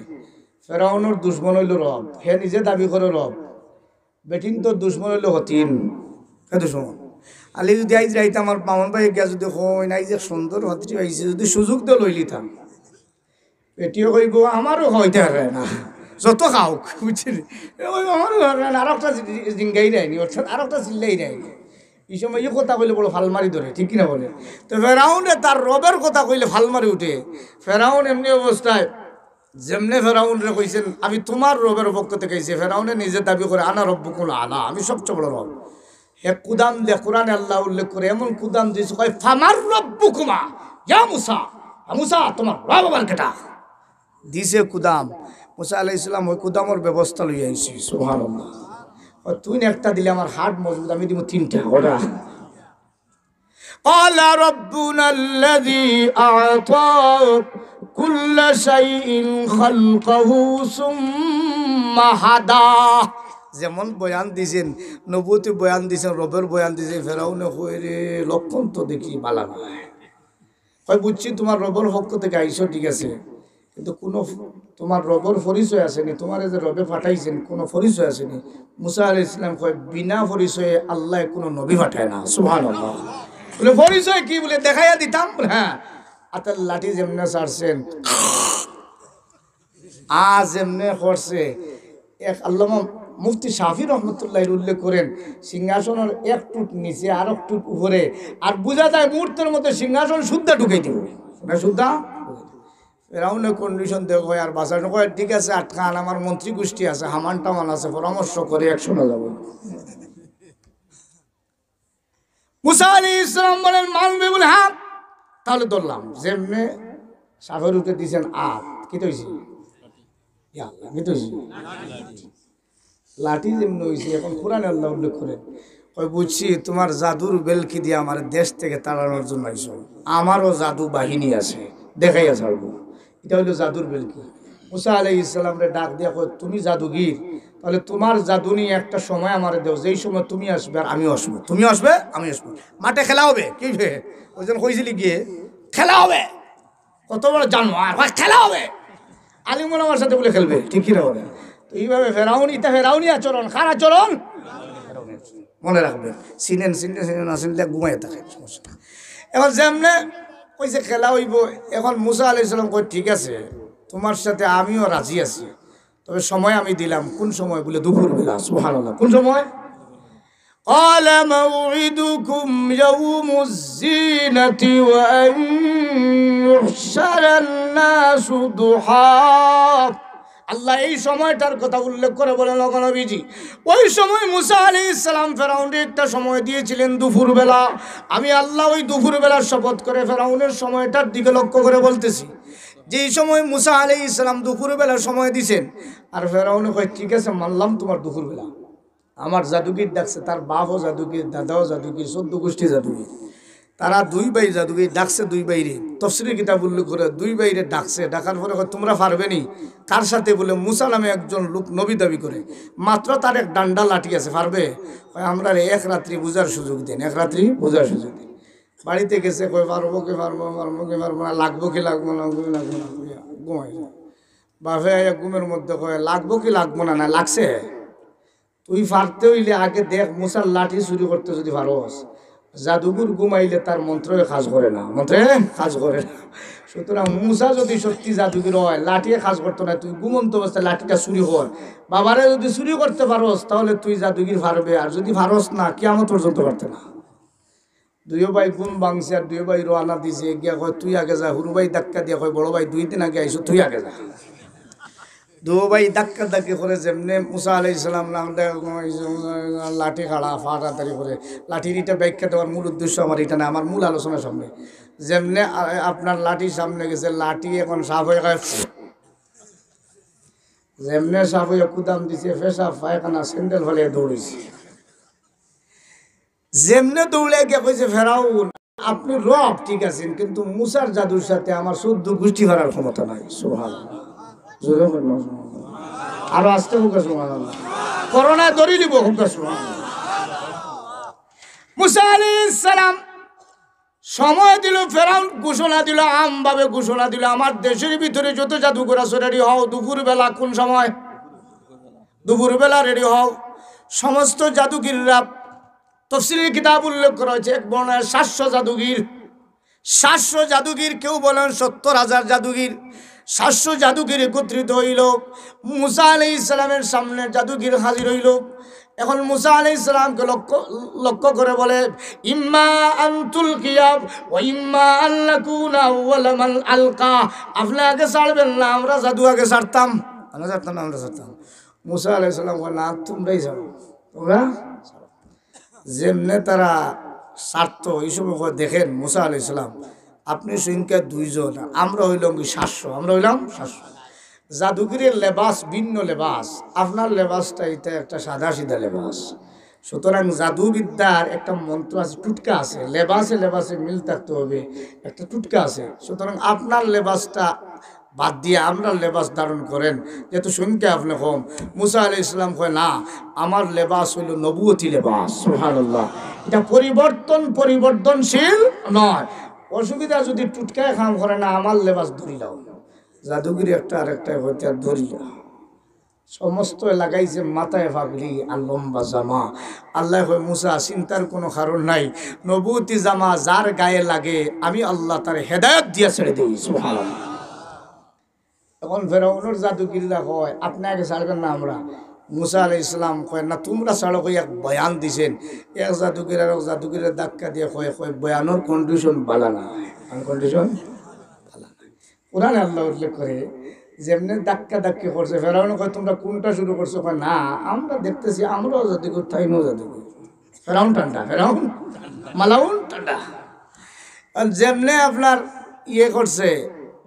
ফেরাউনের দুশ্মন হইল রব, হে নিজে দাবি করে রব, বেটিন তোর দুশ্মন হইল হতিন। হে দুশ্মন আলি যদি আইজ রাইতে আমার মামন ভাই গিয়া যদি হয় নাই যে সুন্দর হতি আইছে, যদি সুযোগ দিয়ে লই লিতাম, বেটিও কইব আমারও হইতে পারে না, যত খাওক, বুঝছেন? আমারও আর একটা জিঙ্গাই দেয়নি, অর্থাৎ আর একটা চিল্লাই দেয়নি। এই সময় এই কথা কইলে বড় ফালমারি ধরে, ঠিক কিনা বলে? তো ফেরাউনে তার রবের কথা কইলে ফালমারি উঠে। ফেরাউন এমনি অবস্থায় যেমনে ফেরাউনরে কইছেন আমি তোমার রবের পক্ষ থেকে আইছি, ফেরাউনে নিজে দাবি করে আনা রব্বুকুল আলা, আমি সবচেয়ে বড় রব। হে কুদাম দে, কোরআনে আল্লাহ উল্লেখ করে এমন কুদাম দিয়েছে কয় ফামার রব্বুকুমা ইয়া মুসা, মুসা তোমার রব আবার কেটা দিছে কুদাম। মুসা আলাইহিস সালাম ওই কুদামের ব্যবস্থা লই আইছি। সুবহানাল্লাহ। তুই একটা দিলে আমার হাট মজবুত, আমি দিব 3টা। ওটা قال ربنا الذي أعطى كل شيء خلقه ثم هدى। যেমন বয়ান দিছেন নবুয়তি বয়ান দিছেন, রবের বয়ান দিছেন, ফেরাউনে কই রে লক্ষণ তো দেখি বালা নয়। কই বুঝছি তোমার রবের পক্ষ থেকে আইছো, ঠিক আছে, কিন্তু কোনো তোমার রবের পরিচয় আসেনি, তোমার যে রবে পাঠাইছেন কোনো পরিচয় আসেনি। মুসা আলাইহিস সালাম কয় বিনা পরিচয়ে আল্লাহ কোনো নবী পাঠায় না। সুবহানাল্লাহ। বলে পরিচয় কি বলে দেখাইয়া দিতাম। হ্যাঁ, আতাল লাঠি যেমনে ছাড়ছেন আজ এমনি করছে এক আল্লামা মুফতি শাফি রহমতুল্লাহ উল্লেখ করেন সিংহাসনের এক টুট নিচে আর এক টুট উপরে আর বোঝা যায় মুহূর্তের মধ্যে সিংহাসন শুদ্ধা ঢুকাই দিব না শুদ্ধা ফেরাউনের কন্ডিশন দেখ হয় আর বাসানো কয় ঠিক আছে আটকান আমার মন্ত্রী গোষ্ঠী আছে হামান টামান আছে পরামর্শ করে একশোনা যাব মুসা আলাইহিস সালাম বলেন মানবে বলে হ্যাঁ তাহলে ধরলাম যেমনে সাফের উঠে দিয়েছেন আর কি তৈছি কি তৈছি লাঠি যেমনি হয়েছে এখন কোরআনে আল্লাহ উল্লেখ করেন ওই বুঝছি তোমার জাদুর বেলকি দিয়ে আমার দেশ থেকে তাড়ানোর জন্য আইসো আমারও জাদু বাহিনী আছে দেখাইয়া ছাড়বো এটা হইলো জাদুর বেলকি মুসা আলাইহিস সালামরে ডাক দিয়া কয় তুমি জাদুগির তাহলে তোমার জাদু নিয়ে একটা সময় আমার দেও যেই সময় তুমি আসবে আর আমি আসবো তুমি আসবে আমি আসবো মাঠে খেলা হবে কি ওই জন্য কইছিলি গিয়ে খেলা হবে কত বড় জানোয়ার খেলা হবে আলিমুল আমার সাথে বলে খেলবে ঠিকই না বলে তো এইভাবে ফেরাউনি আচরণ খার আচরণ মনে রাখবেন চিনেন না চিনলে ঘুমাই থাকে সমস্যা এখন যেমনে ওই যে খেলা হইব এখন মুসা আলাইহিস সালাম কই ঠিক আছে তোমার সাথে আমিও রাজি আছি তবে সময় আমি দিলাম কোন সময় বলে দুপুরবেলা সুবহানাল্লাহ কোন সময় قال موعدكم يوم الزينة وأن يحشر الناس ضحى আল্লাহ এই সময়টার কথা উল্লেখ করে বলেন নবীজি ওই সময় মুসা আলাইহিস সালাম ফেরাউনকে একটা সময় দিয়েছিলেন দুপুরবেলা আমি আল্লাহ ওই দুপুরবেলার শপথ করে ফেরাউনের সময়টার দিকে লক্ষ্য করে বলতেছি যেই সময় মুসা আলাইহিস সালাম দুপুরবেলার সময় দিয়েছেন আর ফেরাউনে কয় ঠিক আছে মানলাম তোমার দুপুরবেলা আমার জাদুগির ডাকছে তার বাপও জাদুগির দাদাও জাদুগির 14 গোষ্ঠী জাদুগির তারা দুই ভাই জাদুগির ডাকছে দুই বাইরে তফসিরের কিতাব উল্লেখ করে দুই বাইরে ডাকছে ডাকার পরে তোমরা পারবে নি কার সাথে বলে মুসা নামে একজন লোক নবী দাবি করে মাত্র তার এক ডান্ডা লাঠি আছে পারবে আমরা এক রাত্রি বোঝার সুযোগ দেন এক রাত্রি বোঝার সুযোগ দিন বাড়িতে গেছে কই পারবো কি পারবো না লাগবো কি লাগবো না ঘুমাই বাপে এক ঘুমের মধ্যে কয় লাগবো কি লাগবো না লাগছে তুই পারতে হইলে আগে দেখ মুসার লাঠি চুরি করতে যদি পারস জাদুগুর ঘুমাইলে তার মন্ত্রে কাজ করে না মন্ত্রে কাজ করে না সুতরাং মুসা যদি সত্যি জাদুগির হয় লাঠি কাজ করতো না তুই ঘুমন্ত অবস্থায় লাঠিটা চুরি কর বাবারে যদি চুরি করতে পারস তাহলে তুই জাদুগির পারবে আর যদি পারস না কিয়ামত পর্যন্ত পারতে না দুইও ভাই গুম ভাঙছে আর দুই ভাই রোয়ানা দিছে গিয়া কয় তুই আগে যা হুরু ভাই ধাক্কা দিয়া কয় বড় ভাই 2 দিন আগে আইসো তুই আগে যা দু ভাই ধাক্কা ধাক্কি করে যেমনি মুসা আলাইহিস সালাম লাঠি খাড়া ফাটাতারি করে লাঠির এটা ব্যাখ্যা দেওয়ার মূল উদ্দেশ্য আমার এটা না আমার মূল আলোচনার সামনে যেমনি আপনার লাঠির সামনে গেছে লাঠি এখন সাফ হয়ে গেছে যেমনি সাফ হয়ে কুদাম দিছে পেশাব পায়খানা স্যান্ডেল ফেলে দৌড়েছে যেমনে দৌড়ে গিয়ে কইছে ফেরাউন আপনি রব ঠিক আছেন কিন্তু মুসার জাদুর সাথে আমার 14 গোষ্ঠী হারার ক্ষমতা নাই সুবহানাল্লাহ জোরে বলুন আর আস্তে হোক সুবহানাল্লাহ করোনা ধরে নিব হোক সুবহানাল্লাহ মুসা আলাইহিস সালাম সময় দিল ফেরাউন ঘোষণা দিল আমভাবে ঘোষণা দিল আমার দেশের ভিতরে যত জাদুকর আছে রেডি হও দুপুরবেলা কোন সময় দুপুরবেলা রেডি হও সমস্ত জাদুগিররা তফসিরের কিতাব উল্লেখ করা হয়েছে এক বর্ণায় 700 জাদুগির 700 জাদুগির কেউ বলেন 70,000 জাদুগির 700 জাদুগির একত্রিত হইল মুসা আলাইহিস সালামের সামনে জাদুগির হাজির হইল এখন মুসা আলাইহিস সালামকে লক্ষ্য করে বলে ইম্মা আনতুল কিয়াব ওয়া ইম্মা আল্লাকুনা আউওয়ালা মান আলকা আপনি আগে ছাড়বেন না আমরা জাদু আগে ছাড়তাম আমরা ছাড়তাম মুসা আলাইহিস সালাম বলে না তোমরাই ছাড়ো তোমরা যেমনে তারা স্বার্থ এই সময় দেখেন মুসা আলাইহিস সালাম আপনি সংখ্যা 2 জন আমরা হইলাম 700 আমরা হইলাম 700 জাদুগিরের লেবাস ভিন্ন লেবাস আপনার লেবাসটা এটা একটা সাদা সিধা লেবাস সুতরাং জাদুবিদ্যার একটা মন্ত্র আছে টুটকা আছে লেবাসে মিল থাকতে হবে একটা টুটকা আছে সুতরাং আপনার লেবাসটা বাদ দিয়ে আমরা লেবাস ধারণ করেন যেহেতু সংখ্যা আপনি কম মুসা আলাইহিস সালাম কয় না আমার লেবাস হইল নবুয়তি লেবাস সুবহানাল্লাহ এটা পরিবর্তনশীল নয় অসুবিধা যদি টুটকায় কাম করে না আমার লেবাস ধরি লাও জাদুগিরি একটা আরেকটা হইতে আর ধরি না সমস্ত লাগাইছে মাথায় পাগড়ি আর লম্বা জামা আল্লাহ কয় মুসা চিন্তার কোনো কারণ নাই নবুয়তি জামা যার গায়ে লাগে আমি আল্লাহ তার হেদায়েত দিয়া ছেড়ে দেই সুবহানাল্লাহ এখন ফেরাউনের জাদুগিররা হয় আপনাকে ছাড়বেন না আমরা মুসা আলাইহিস সালাম কয় না তোমরা ছাড়ো কই এক বয়ান দিছেন এক জাদুগির আর এক জাদুগিরের ধাক্কা দিয়ে কয় কয় বয়ানোর কন্ডিশন ভালো না কন্ডিশন ভালো না কোরআনে আল্লাহ উল্লেখ করে যেমনি ধাক্কা ধাক্কি করছে ফেরাউন কয় তোমরা কোনটা শুরু করছো কয় না আমরা দেখতেছি আমরাও জাদুঘর তাইনও জাদুঘর ফেরাউন ঠান্ডা ফেরাউন মালাউন ঠান্ডা আর যেমনি আপনার ইয়ে করছে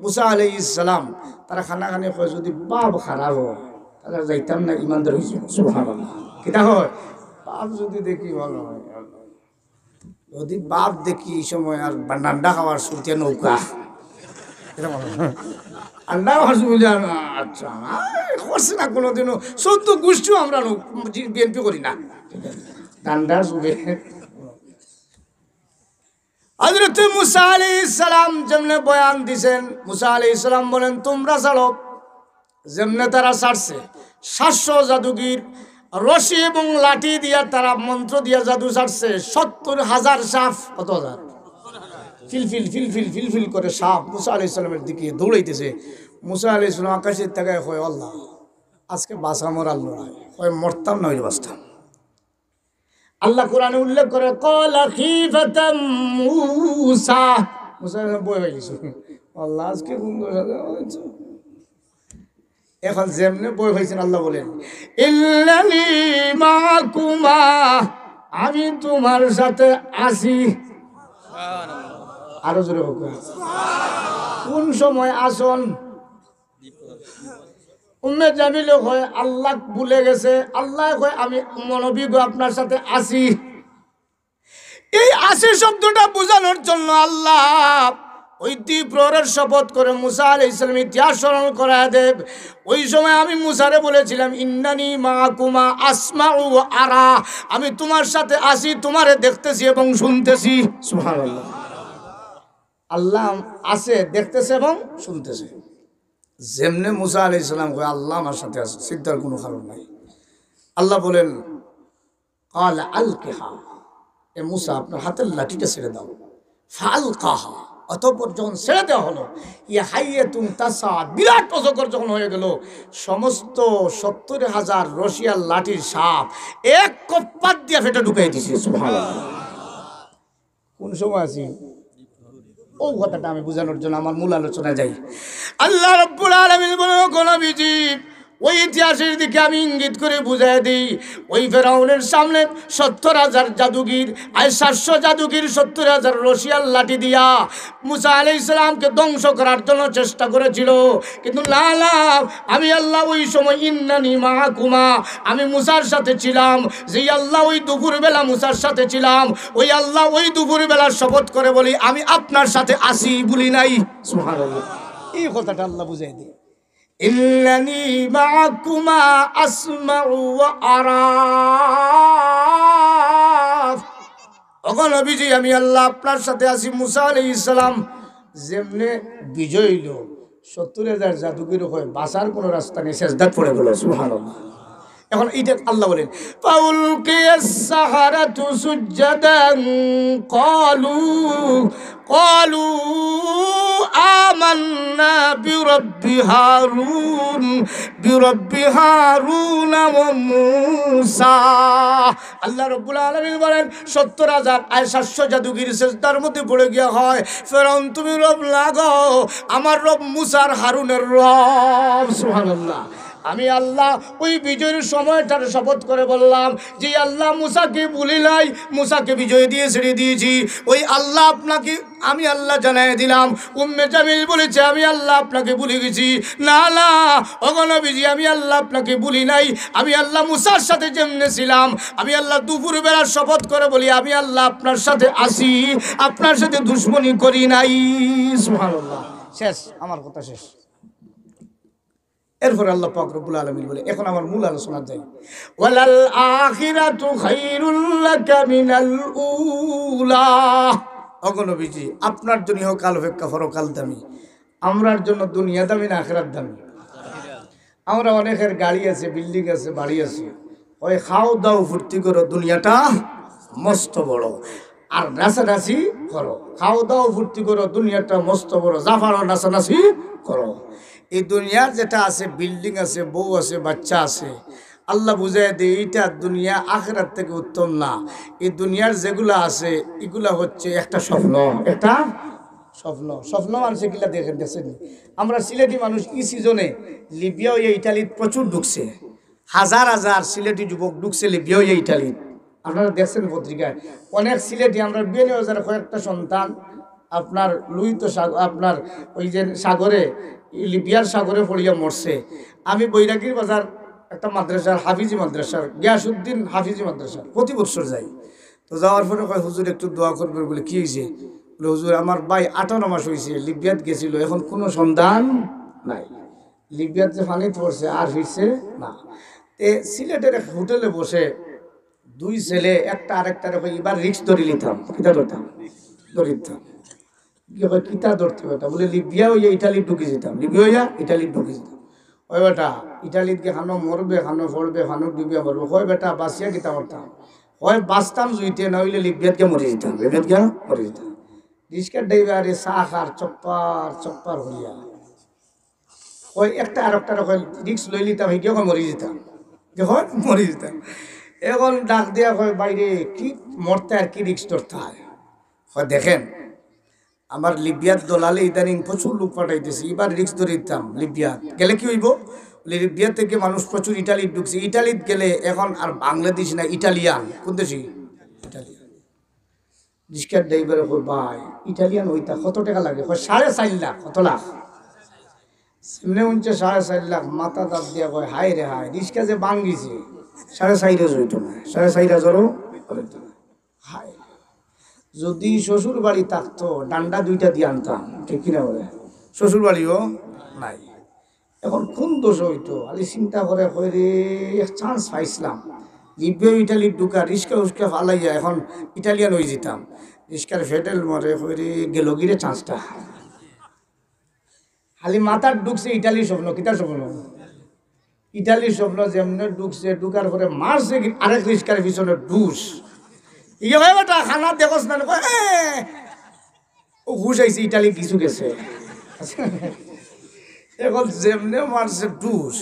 মুসা আলাইহিস সালাম তারা খানাখানি কয় যদি বাপ খারাপ হয় তাহলে যাইতাম না ইমানদার হয়েছে সুবহানাল্লাহ কিতা হয় বাপ যদি দেখি ভালো হয় যদি বাপ দেখি এই সময় আর ডান্ডা খাওয়ার সুরতে নৌকা আন্ডা খাওয়ার সুবিধা আচ্ছা করছে না কোনোদিনও সত্য গোষ্ঠীও আমরা বিএনপি করি না ডান্ডা সুবে হযরত মুসা আলাইহিস সালাম যেমনে বয়ান দিছেন মুসা আলাইহিস সালাম বলেন তোমরা ছাড়ো যেমনে তারা ছাড়ছে 700 জাদুগির রশি এবং লাঠি দিয়া তারা মন্ত্র দিয়া জাদু ছাড়ছে 70,000 সাপ কত হাজার ফিলফিল ফিলফিল ফিলফিল করে সাপ মুসা আলাইহিস সালামের দিকে দৌড়াইতেছে মুসা আলাইহিস সালাম আকাশের তাকায় কয় আল্লাহ আজকে বাঁচা মরাল লড়াই কয় মরতাম না হইলে বাঁচতাম আল্লাহ কোরআনে উল্লেখ করে ক্বালা খিফাতাম মুসা মুসা বই হয়ে গেছে আল্লাহ আজকে এখন যেমনে বই হয়েছেন আল্লাহ বলেন ইল্লানি মাকুমা আমি তোমার সাথে আছি আরো জোরে হোক কোন সময় আসন উম্মে জামিল হয় আল্লাহ ভুলে গেছে আল্লাহ কয় আমি মনোবিজ্ঞ আপনার সাথে আছি এই আসি শব্দটা বোঝানোর জন্য আল্লাহ ওই দ্বীপ্রহরের শপথ করে মুসা আলাইহিস সালাম ইতিহাস স্মরণ করায় দেব ওই সময় আমি মুসারে বলেছিলাম ইন্নানি মাকুমা আসমাউ ওয়া আরা আমি তোমার সাথে আছি তোমারে দেখতেছি এবং শুনতেছি সুবহানাল্লাহ আল্লাহ আছে দেখতেছে এবং শুনতেছে যেমনে মুসা আলাইহিস সালাম কয় আল্লাহ আমার সাথে আছে সিদ্ধার কোনো কারণ নাই আল্লাহ বলেন ক্বালা আলকিহা এ মুসা আপনার হাতের লাঠিটা ছেড়ে দাও ফালকাহা অতঃপর যখন ছেড়ে দেওয়া হলো ইয়া হাইয়াতুন তাসা বিরাট অজগর যখন হয়ে গেল সমস্ত 70,000 রশিয়ার লাঠির সাপ এক কপ্পাত দিয়ে ফেটে ঢুকাই দিছে সুবহানাল্লাহ কোন সময় আছি ও কথাটা আমি বোঝানোর জন্য আমার মূল আলোচনায় যাই আল্লাহ রাব্বুল আলামিন বলেন কোন নবীজি ওই ইতিহাসের দিকে আমি ইঙ্গিত করে বুঝাই দিই ওই ফেরাউনের সামনে 70,000 জাদুগির আর 700 জাদুগির 70,000 রশিয়ার লাঠি দিয়া মুসা আলাইহিস সালামকে ধ্বংস করার জন্য চেষ্টা করেছিল কিন্তু না না আমি আল্লাহ ওই সময় ইন্নানি মাকুমা আমি মুসার সাথে ছিলাম যেই আল্লাহ ওই দুপুরবেলা মুসার সাথে ছিলাম ওই আল্লাহ ওই দুপুরবেলা শপথ করে বলি আমি আপনার সাথে আছি বলি নাই সুবহানাল্লাহ এই কথাটা আল্লাহ বুঝাই দিই ইন্নানি মাকুমা আসমাউ ওয়া আরা ওগো নবীজি আমি আল্লাহ আপনার সাথে আছি মুসা আলাইহিস সালাম যেমনে বিজয় হইল 70,000 জাদুগির হয় বাঁচার কোনো রাস্তা নেই সেজদাত পড়ে গেল সুবহানাল্লাহ এখন এইটা আল্লাহ বলেন ফাউলকিয়াস সাহারাতু সুজদান ক্বালু আমান্না বিরাব্বি হারুন ওয়া মূসা আল্লাহ রাব্বুল আলামিন বলেন 70,000 আর 700 জাদুগির সেজদার মধ্যে পড়ে গিয়া হয় ফেরাউন তুমি রব লাগাও আমার রব মুসার হারুনের রব সুবহানাল্লাহ আমি আল্লাহ ওই বিজয়ের সময়টার শপথ করে বললাম যে আল্লাহ মুসাকে ভুলি নাই মুসাকে বিজয় দিয়ে ছেড়ে দিয়েছি ওই আল্লাহ আপনাকে আমি আল্লাহ জানাই দিলাম উম্মে জামিল বলেছে আমি আল্লাহ আপনাকে ভুলে গেছি না না ওগো নবীজি আমি আল্লাহ আপনাকে ভুলি নাই আমি আল্লাহ মুসার সাথে যেমনে ছিলাম আমি আল্লাহ দুপুরবেলার শপথ করে বলি আমি আল্লাহ আপনার সাথে আছি আপনার সাথে দুশমনি করি নাই সুবহানাল্লাহ শেষ আমার কথা শেষ এরপর আল্লাহ পাক রব্বুল আলামিন বলে এখন আমার মূল আলোচনা যাই ওয়ালাল আখিরাতু খায়রুল লাকা মিনাল উলা ওগো নবীজি আপনার জন্য ইহকাল অপেক্ষা পরকাল দামি আমরার জন্য দুনিয়া দামি না আখিরাত দামি আমরা অনেকের গাড়ি আছে বিল্ডিং আছে বাড়ি আছে ওই খাও দাও ফুর্তি করো দুনিয়াটা মস্ত বড় আর নাচানাচি করো, খাও দাও ফুর্তি করো, দুনিয়াটা মস্ত বড় জাফারো নাচানাচি করো। এই দুনিয়ার যেটা আছে, বিল্ডিং আছে, বউ আছে, বাচ্চা আছে, আল্লাহ বুঝাই দেয় এইটা দুনিয়া আখিরাত থেকে উত্তম না। এই দুনিয়ার যেগুলা আছে এগুলা হচ্ছে একটা স্বপ্ন, একটা স্বপ্ন। স্বপ্ন মানুষে কিলা দেখেন দেখছেন, আমরা সিলেটি মানুষ এই সিজনে লিবিয়া ও ইটালিত প্রচুর ঢুকছে, হাজার হাজার সিলেটি যুবক ঢুকছে লিবিয়া ও ইটালিত। আপনারা দেখছেন পত্রিকায় অনেক সিলেটি, আমরা বিয়ে হাজার কয়েকটা সন্তান আপনার লুইত সাগর, আপনার ওই যে সাগরে, লিবিয়ার সাগরে পড়িয়া মরছে। আমি বৈরাগীর বাজার একটা মাদ্রাসার, হাফিজি মাদ্রাসার, গিয়াসউদ্দিন হাফিজি মাদ্রাসার প্রতি বছর যাই। তো যাওয়ার পরে কয় হুজুর একটু দোয়া করবেন। বলে কি হয়েছে? বলে হুজুর আমার ভাই 58 মাস হয়েছে লিবিয়াত গেছিল, এখন কোনো সন্ধান নাই, লিবিয়াত যে পানিতে পড়ছে আর ফিরছে না। সিলেটের এক হোটেলে বসে দুই ছেলে একটা আরেকটার এবার রিক্স ধরে নিতাম, কিতা ধরতাম, ধরিতাম কিতা ধরতে বেটা, বলে লিবিয়া হইয়া ইটালি ঢুকে যেতাম, লিবিয়া হইয়া ইটালি ঢুকে যেতাম। ওই বেটা ইটালিত গিয়ে খানো মরবে, খানো পড়বে, খানো ডুবিয়া মরবে। হয় বেটা বাঁচিয়া কিতা করতাম, হয় বাঁচতাম জুইতে, না হইলে লিবিয়াত গিয়ে মরে যেতাম, লিবিয়াত গিয়া মরে যেতাম। রিক্সার ড্রাইভারে চা খার চপ্পার চপ্পার হইয়া ওই একটা আর একটা রিক্স লই নিতাম, সেটিও মরে যেতাম, হয় মরে যেতাম। এখন ডাক দিয়া হয় বাইরে কি মরতে আর কি রিক্স ধরতে হয়। দেখেন আমার লিবিয়ার দলালে ইদানিং প্রচুর লোক পাঠাইতেছে, এবার রিক্স ধরে দিতাম। লিবিয়াত গেলে কি হইব, লিবিয়া থেকে মানুষ প্রচুর ইটালিত ঢুকছে, ইটালিত গেলে এখন আর বাংলাদেশ না, ইটালিয়ান। কোন দেশি? ইটালিয়ান। রিক্সার ড্রাইভার ভাই ইটালিয়ান হইতা কত টাকা লাগে? 4.5 লাখ। কত লাখ? এমনি উনছে 4.5 লাখ। মাথা দাঁত দিয়া কয় হাই রে হাই, রিক্সা যে ভাঙ্গিছে 4.5 হইতো না, 4.5 হাই। যদি শ্বশুর বাড়ি থাকতো ডান্ডা 2টা দিয়ে আনতাম, ঠিক কিনা বলে? শ্বশুর বাড়িও নাই, এখন কোন দোষ হইতো? আলি চিন্তা করে রে চান্স পাইছিলাম, লিবিয়া ইটালি ঢুকা, রিক্সা উস্কা ফালাইয়া এখন ইটালিয়ান হয়ে যেতাম। রিক্সার ফেটেল মরে রে গেল গিরে চান্সটা। খালি মাথার ঢুকছে ইটালির স্বপ্ন। কিতার স্বপ্ন? ইটালির স্বপ্ন। যেমনি ঢুকছে, ঢুকার পরে মারছে আরেক রিক্সার পিছনে ডুস। ইয়ে হয় বেটা খানা দেখস না, ও ঘুষ আইছে, ইটালি কিছু গেছে। এখন যেমনে মারছে ডুস,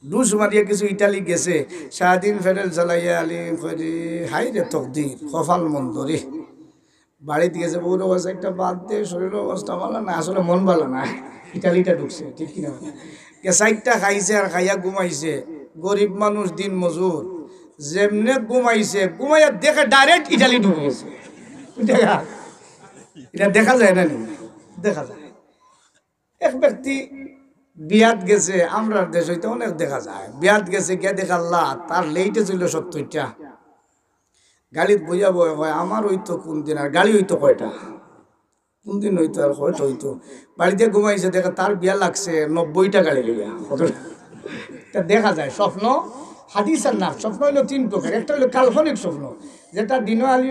ডুস মারিয়া কিছু ইটালি গেছে। সারাদিন ফেডেল চালাইয়া আলি হাই রে তকদির, কপাল মন্দ রে। বাড়িতে গেছে, বউর অবস্থা একটা বাদ দে, শরীরের অবস্থা ভালো না, আসলে মন ভালো না, ইটালিটা ঢুকছে, ঠিক কিনা? সাইডটা খাইছে আর খাইয়া ঘুমাইছে। গরিব মানুষ, দিন মজুর, যেমনে ঘুমাইছে, ঘুমাইয়া দেখে ডাইরেক্ট ইটালি ঢুকে গেছে। এটা দেখা যায় না? দেখা যায়। এক ব্যক্তি বিয়াত গেছে, আমরা দেশ হইতে অনেক দেখা যায়, বিয়াত গেছে গিয়া দেখাল্লা তার লেইটে ছিল 70টা। গাড়িত বইয়া বয় হয় আমার হইতো কোন দিন, আর গাড়ি হইতো কয়টা, কোন দিন হইতো আর কয়টা হইতো। বাড়িতে ঘুমাইছে, দেখা তার বিয়া লাগছে 90টা গাড়ি লইয়া। এটা দেখা যায়। স্বপ্ন হাদিস আর না, স্বপ্ন হইলো 3 প্রকার। একটা হইলো কাল্পনিক স্বপ্ন, যেটা দিন আলি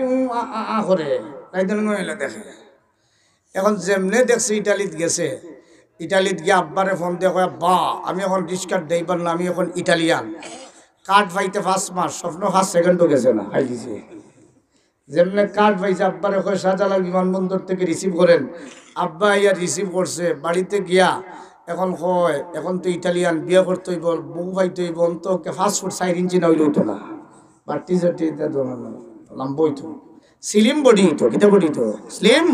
করে, রাইদিন দেখে। এখন যেমনে দেখছে ইটালিত গেছে, ইটালিত গিয়ে আব্বারে ফোন দিয়ে কয় বা আমি এখন রিক্সার ড্রাইভার না, আমি এখন ইটালিয়ান। কার্ড পাইতে 5 মাস, স্বপ্ন 5 সেকেন্ডও গেছে না, খাই দিছে। যেমনে কার্ড পাইছে, আব্বারে কয় শাহজালাল বিমানবন্দর থেকে রিসিভ করেন। আব্বা ইয়া রিসিভ করছে, বাড়িতে গিয়া এখন কয় এখন তো ইটালিয়ান, বিয়ে করতে হইব, বউ পাইতে হইব, তো 5 ফুট 4 ইঞ্চি না হইলে হইতো না, বাড়তি চাটি লম্বা হইতো, স্লিম বডি হইতো। কিতা বডি হইতো? স্লিম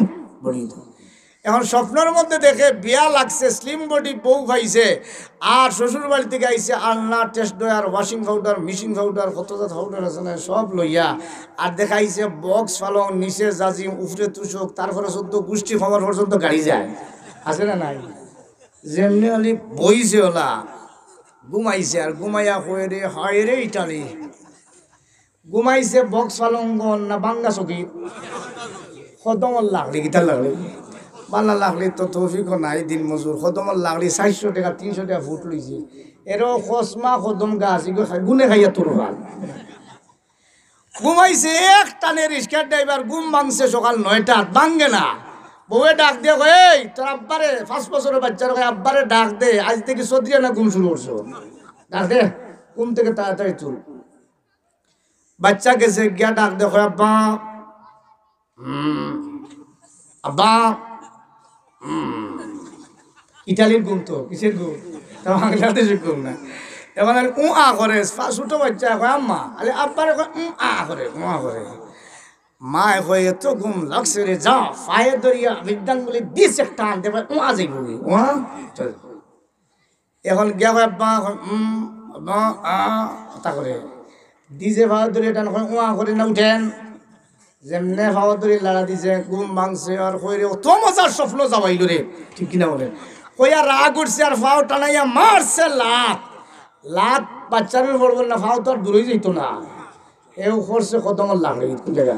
বডি হইতো। এখন স্বপ্নের মধ্যে দেখে বিয়া লাগছে, স্লিম বডি বউ পাইছে, আর শ্বশুর বাড়ি থেকে আইসে আলনা, টেস্ট ডয়ার, ওয়াশিং পাউডার, মিশিং পাউডার, কতজাত পাউডার আছে না সব লইয়া, আর দেখাইছে বক্স ফালং, নিচে জাজিম, উপরে তুষক, তারপরে 14 গোষ্ঠী খবর পর্যন্ত গাড়ি যায়, আছে না নাই? যেমনি হলি বইছে ওলা, ঘুমাইছে, আর ঘুমাইয়া হয়ে রে হয় রে ইটালি। ঘুমাইছে বক্স ফালঙ্গন না বাঙ্গা চকি, কদমর লাগলি, গীতার লাগলি, বালা লাগলি তো তৌফিকও নাই, দিন মজুর। কদমর লাগলি 400 টাকা 300 টাকা ফুট লইছে। এরও খসমা কদম গাছ গুনে খাইয়া তোর ভাল। ঘুমাইছে এক টানে, রিক্সার ড্রাইভার ঘুম ভাঙছে সকাল 9টা, ভাঙ্গে না। বউয়ে ডাক দিয়ে কয় এই তোর আব্বারে, 5 বছরের বাচ্চার কয় আব্বারে ডাক দে, আজ থেকে সদরিয়া না ঘুম শুরু করছো, ডাক দে ঘুম থেকে তাড়াতাড়ি তুল। বাচ্চা গেছে গিয়া ডাক দে কয় আব্বা আব্বা ইটালির গুম তো কিসের গুম, বাংলাদেশের গুম না। এখন আ করে ছোট বাচ্চা কয় আম্মা, আরে আব্বারে কয় আ করে করে। মা কয় এত ঘুম লাগছে রে, যা ফায়ের দরিয়া বিদ্যাঙ্গুলি দিস একটা আনতে পারে যাইব। এখন গিয়া কয় আব্বা তা করে দিছে ফাওয়ার দরিয়া টান করে না উঠেন। যেমনে ফাওয়ার দরিয়া লাড়া দিছে ঘুম ভাঙছে আর কইরে অত মজার স্বপ্ন যাবাইল রে, ঠিক কিনা বলে। কইয়া রাগ উঠছে আর ফাও টানাইয়া মারছে লাত। লাত বাচ্চারের পড়বেন না, ফাও তো আর দূরে যেত না। এও করছে কদমর লাগলো কোন জায়গা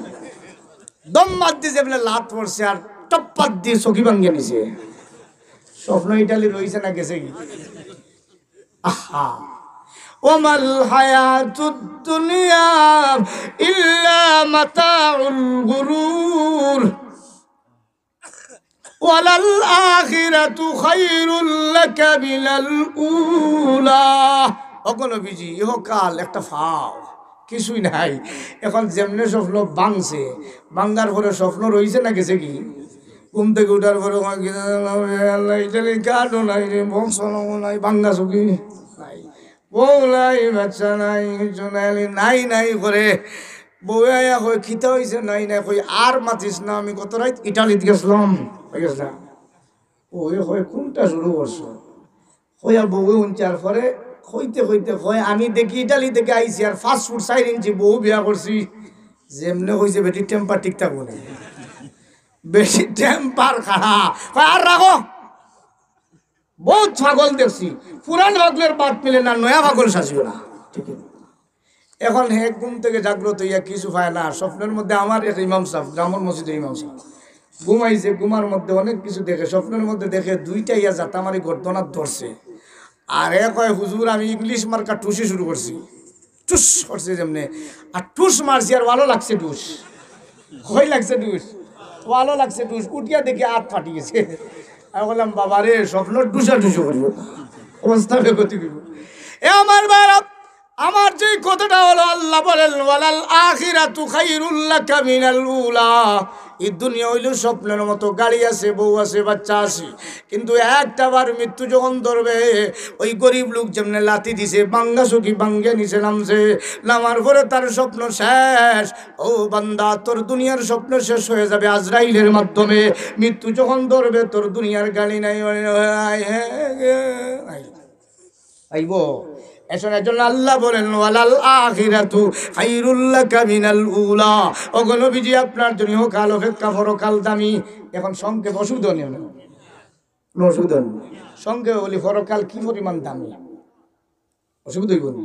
দম মার দিয়ে যেমন লাত পড়ছে আর টপ্পাত দিয়ে চকি ভাঙ্গিয়ে নিছে। স্বপ্ন ইটালি রয়েছে না গেছে কি? আহা ওমাল হায়াতুদ দুনিয়া ইল্লা মাতাউল গুরুর ওয়ালাল আখিরাতু খায়রুল লাকা মিনাল উলা। ওগো নবীজি ইহকাল একটা ফাও, কিছুই নাই। এখন যেমনে স্বপ্ন ভাঙছে, ভাঙ্গার পরে স্বপ্ন রয়েছে না গেছে কি? ঘুম থেকে উঠার পরে ইটালি কাঠও নাই রে, বংশ নাই, ভাঙ্গা চকি নাই, বউ নাই, বাচ্চা নাই, কিছু নাই নাই করে বউ আয়া কই খিতা হয়েছে নাই নাই কই আর মাতিস না, আমি কত রাত ইটালিত গেছিলাম। ওই কয় কোনটা শুরু করছো? কইয়া বউ উঞ্চার পরে হইতে হইতে হয় আমি দেখি ইটালি থেকে আইসি আর 5 ফুট 4 ইঞ্চি বউ বিয়া করছি। যেমনে হয়েছে বেটি টেম্পার ঠিক থাকবো না, বেশি টেম্পার খাড়া আর রাখো। বহুত ছাগল দেখছি, পুরান ভাগলের বাদ মিলে না, নয়া ভাগল সাজিও না। ঠিক এখন হে ঘুম থেকে জাগ্রত হইয়া কিছু পায় না। স্বপ্নের মধ্যে আমার এক ইমাম সাহেব, গ্রামের মসজিদের ইমাম সাহেব ঘুমাইছে, ঘুমার মধ্যে অনেক কিছু দেখে। স্বপ্নের মধ্যে দেখে দুইটা ইয়া জাতামারি গর্দনাথ ধরছে। আর এ কয় হুজুর আমি ইংলিশ মার্কা টুসি শুরু করছি। টুস করছে যেমনে, আর টুস মারছি আর ভালো লাগছে টুস, কই লাগছে টুস, ভালো লাগছে টুস। উঠিয়া দেখি হাত ফাটি গেছে। আমি বললাম বাবা রে স্বপ্ন টুসা টুসু করবো, অবস্থা বেগতি করবো। এ আমার বাবা, আমার যে কথাটা হলো আল্লাহ বলেন ওয়ালাল আখিরাতু খায়রুল লাকা মিনাল উলা। এই দুনিয়া হইল স্বপ্নের মতো, গাড়ি আছে, বউ আছে, বাচ্চা আছে, কিন্তু একটা বার মৃত্যু যখন ধরবে ওই গরিব লোক যেমনে লাথি দিছে, বাঙ্গা চকি বাঙ্গে নিচে নামছে, নামার পরে তার স্বপ্ন শেষ। ও বান্দা তোর দুনিয়ার স্বপ্ন শেষ হয়ে যাবে আজরাইলের মাধ্যমে। মৃত্যু যখন ধরবে তোর দুনিয়ার গাড়ি নাই আইব। এর জন্য আল্লাহ বলেন ওয়ালাল আখিরাতু খায়রুল লাকা মিনাল উলা। ওগো নবীজি আপনার জন্য ইহকাল অপেক্ষা পরকাল দামি। এখন সংক্ষেপ অসুবিধা নেই, অসুবিধা নেই, সংক্ষেপ বলি পরকাল কি পরিমাণ দামি, অসুবিধা হইব না।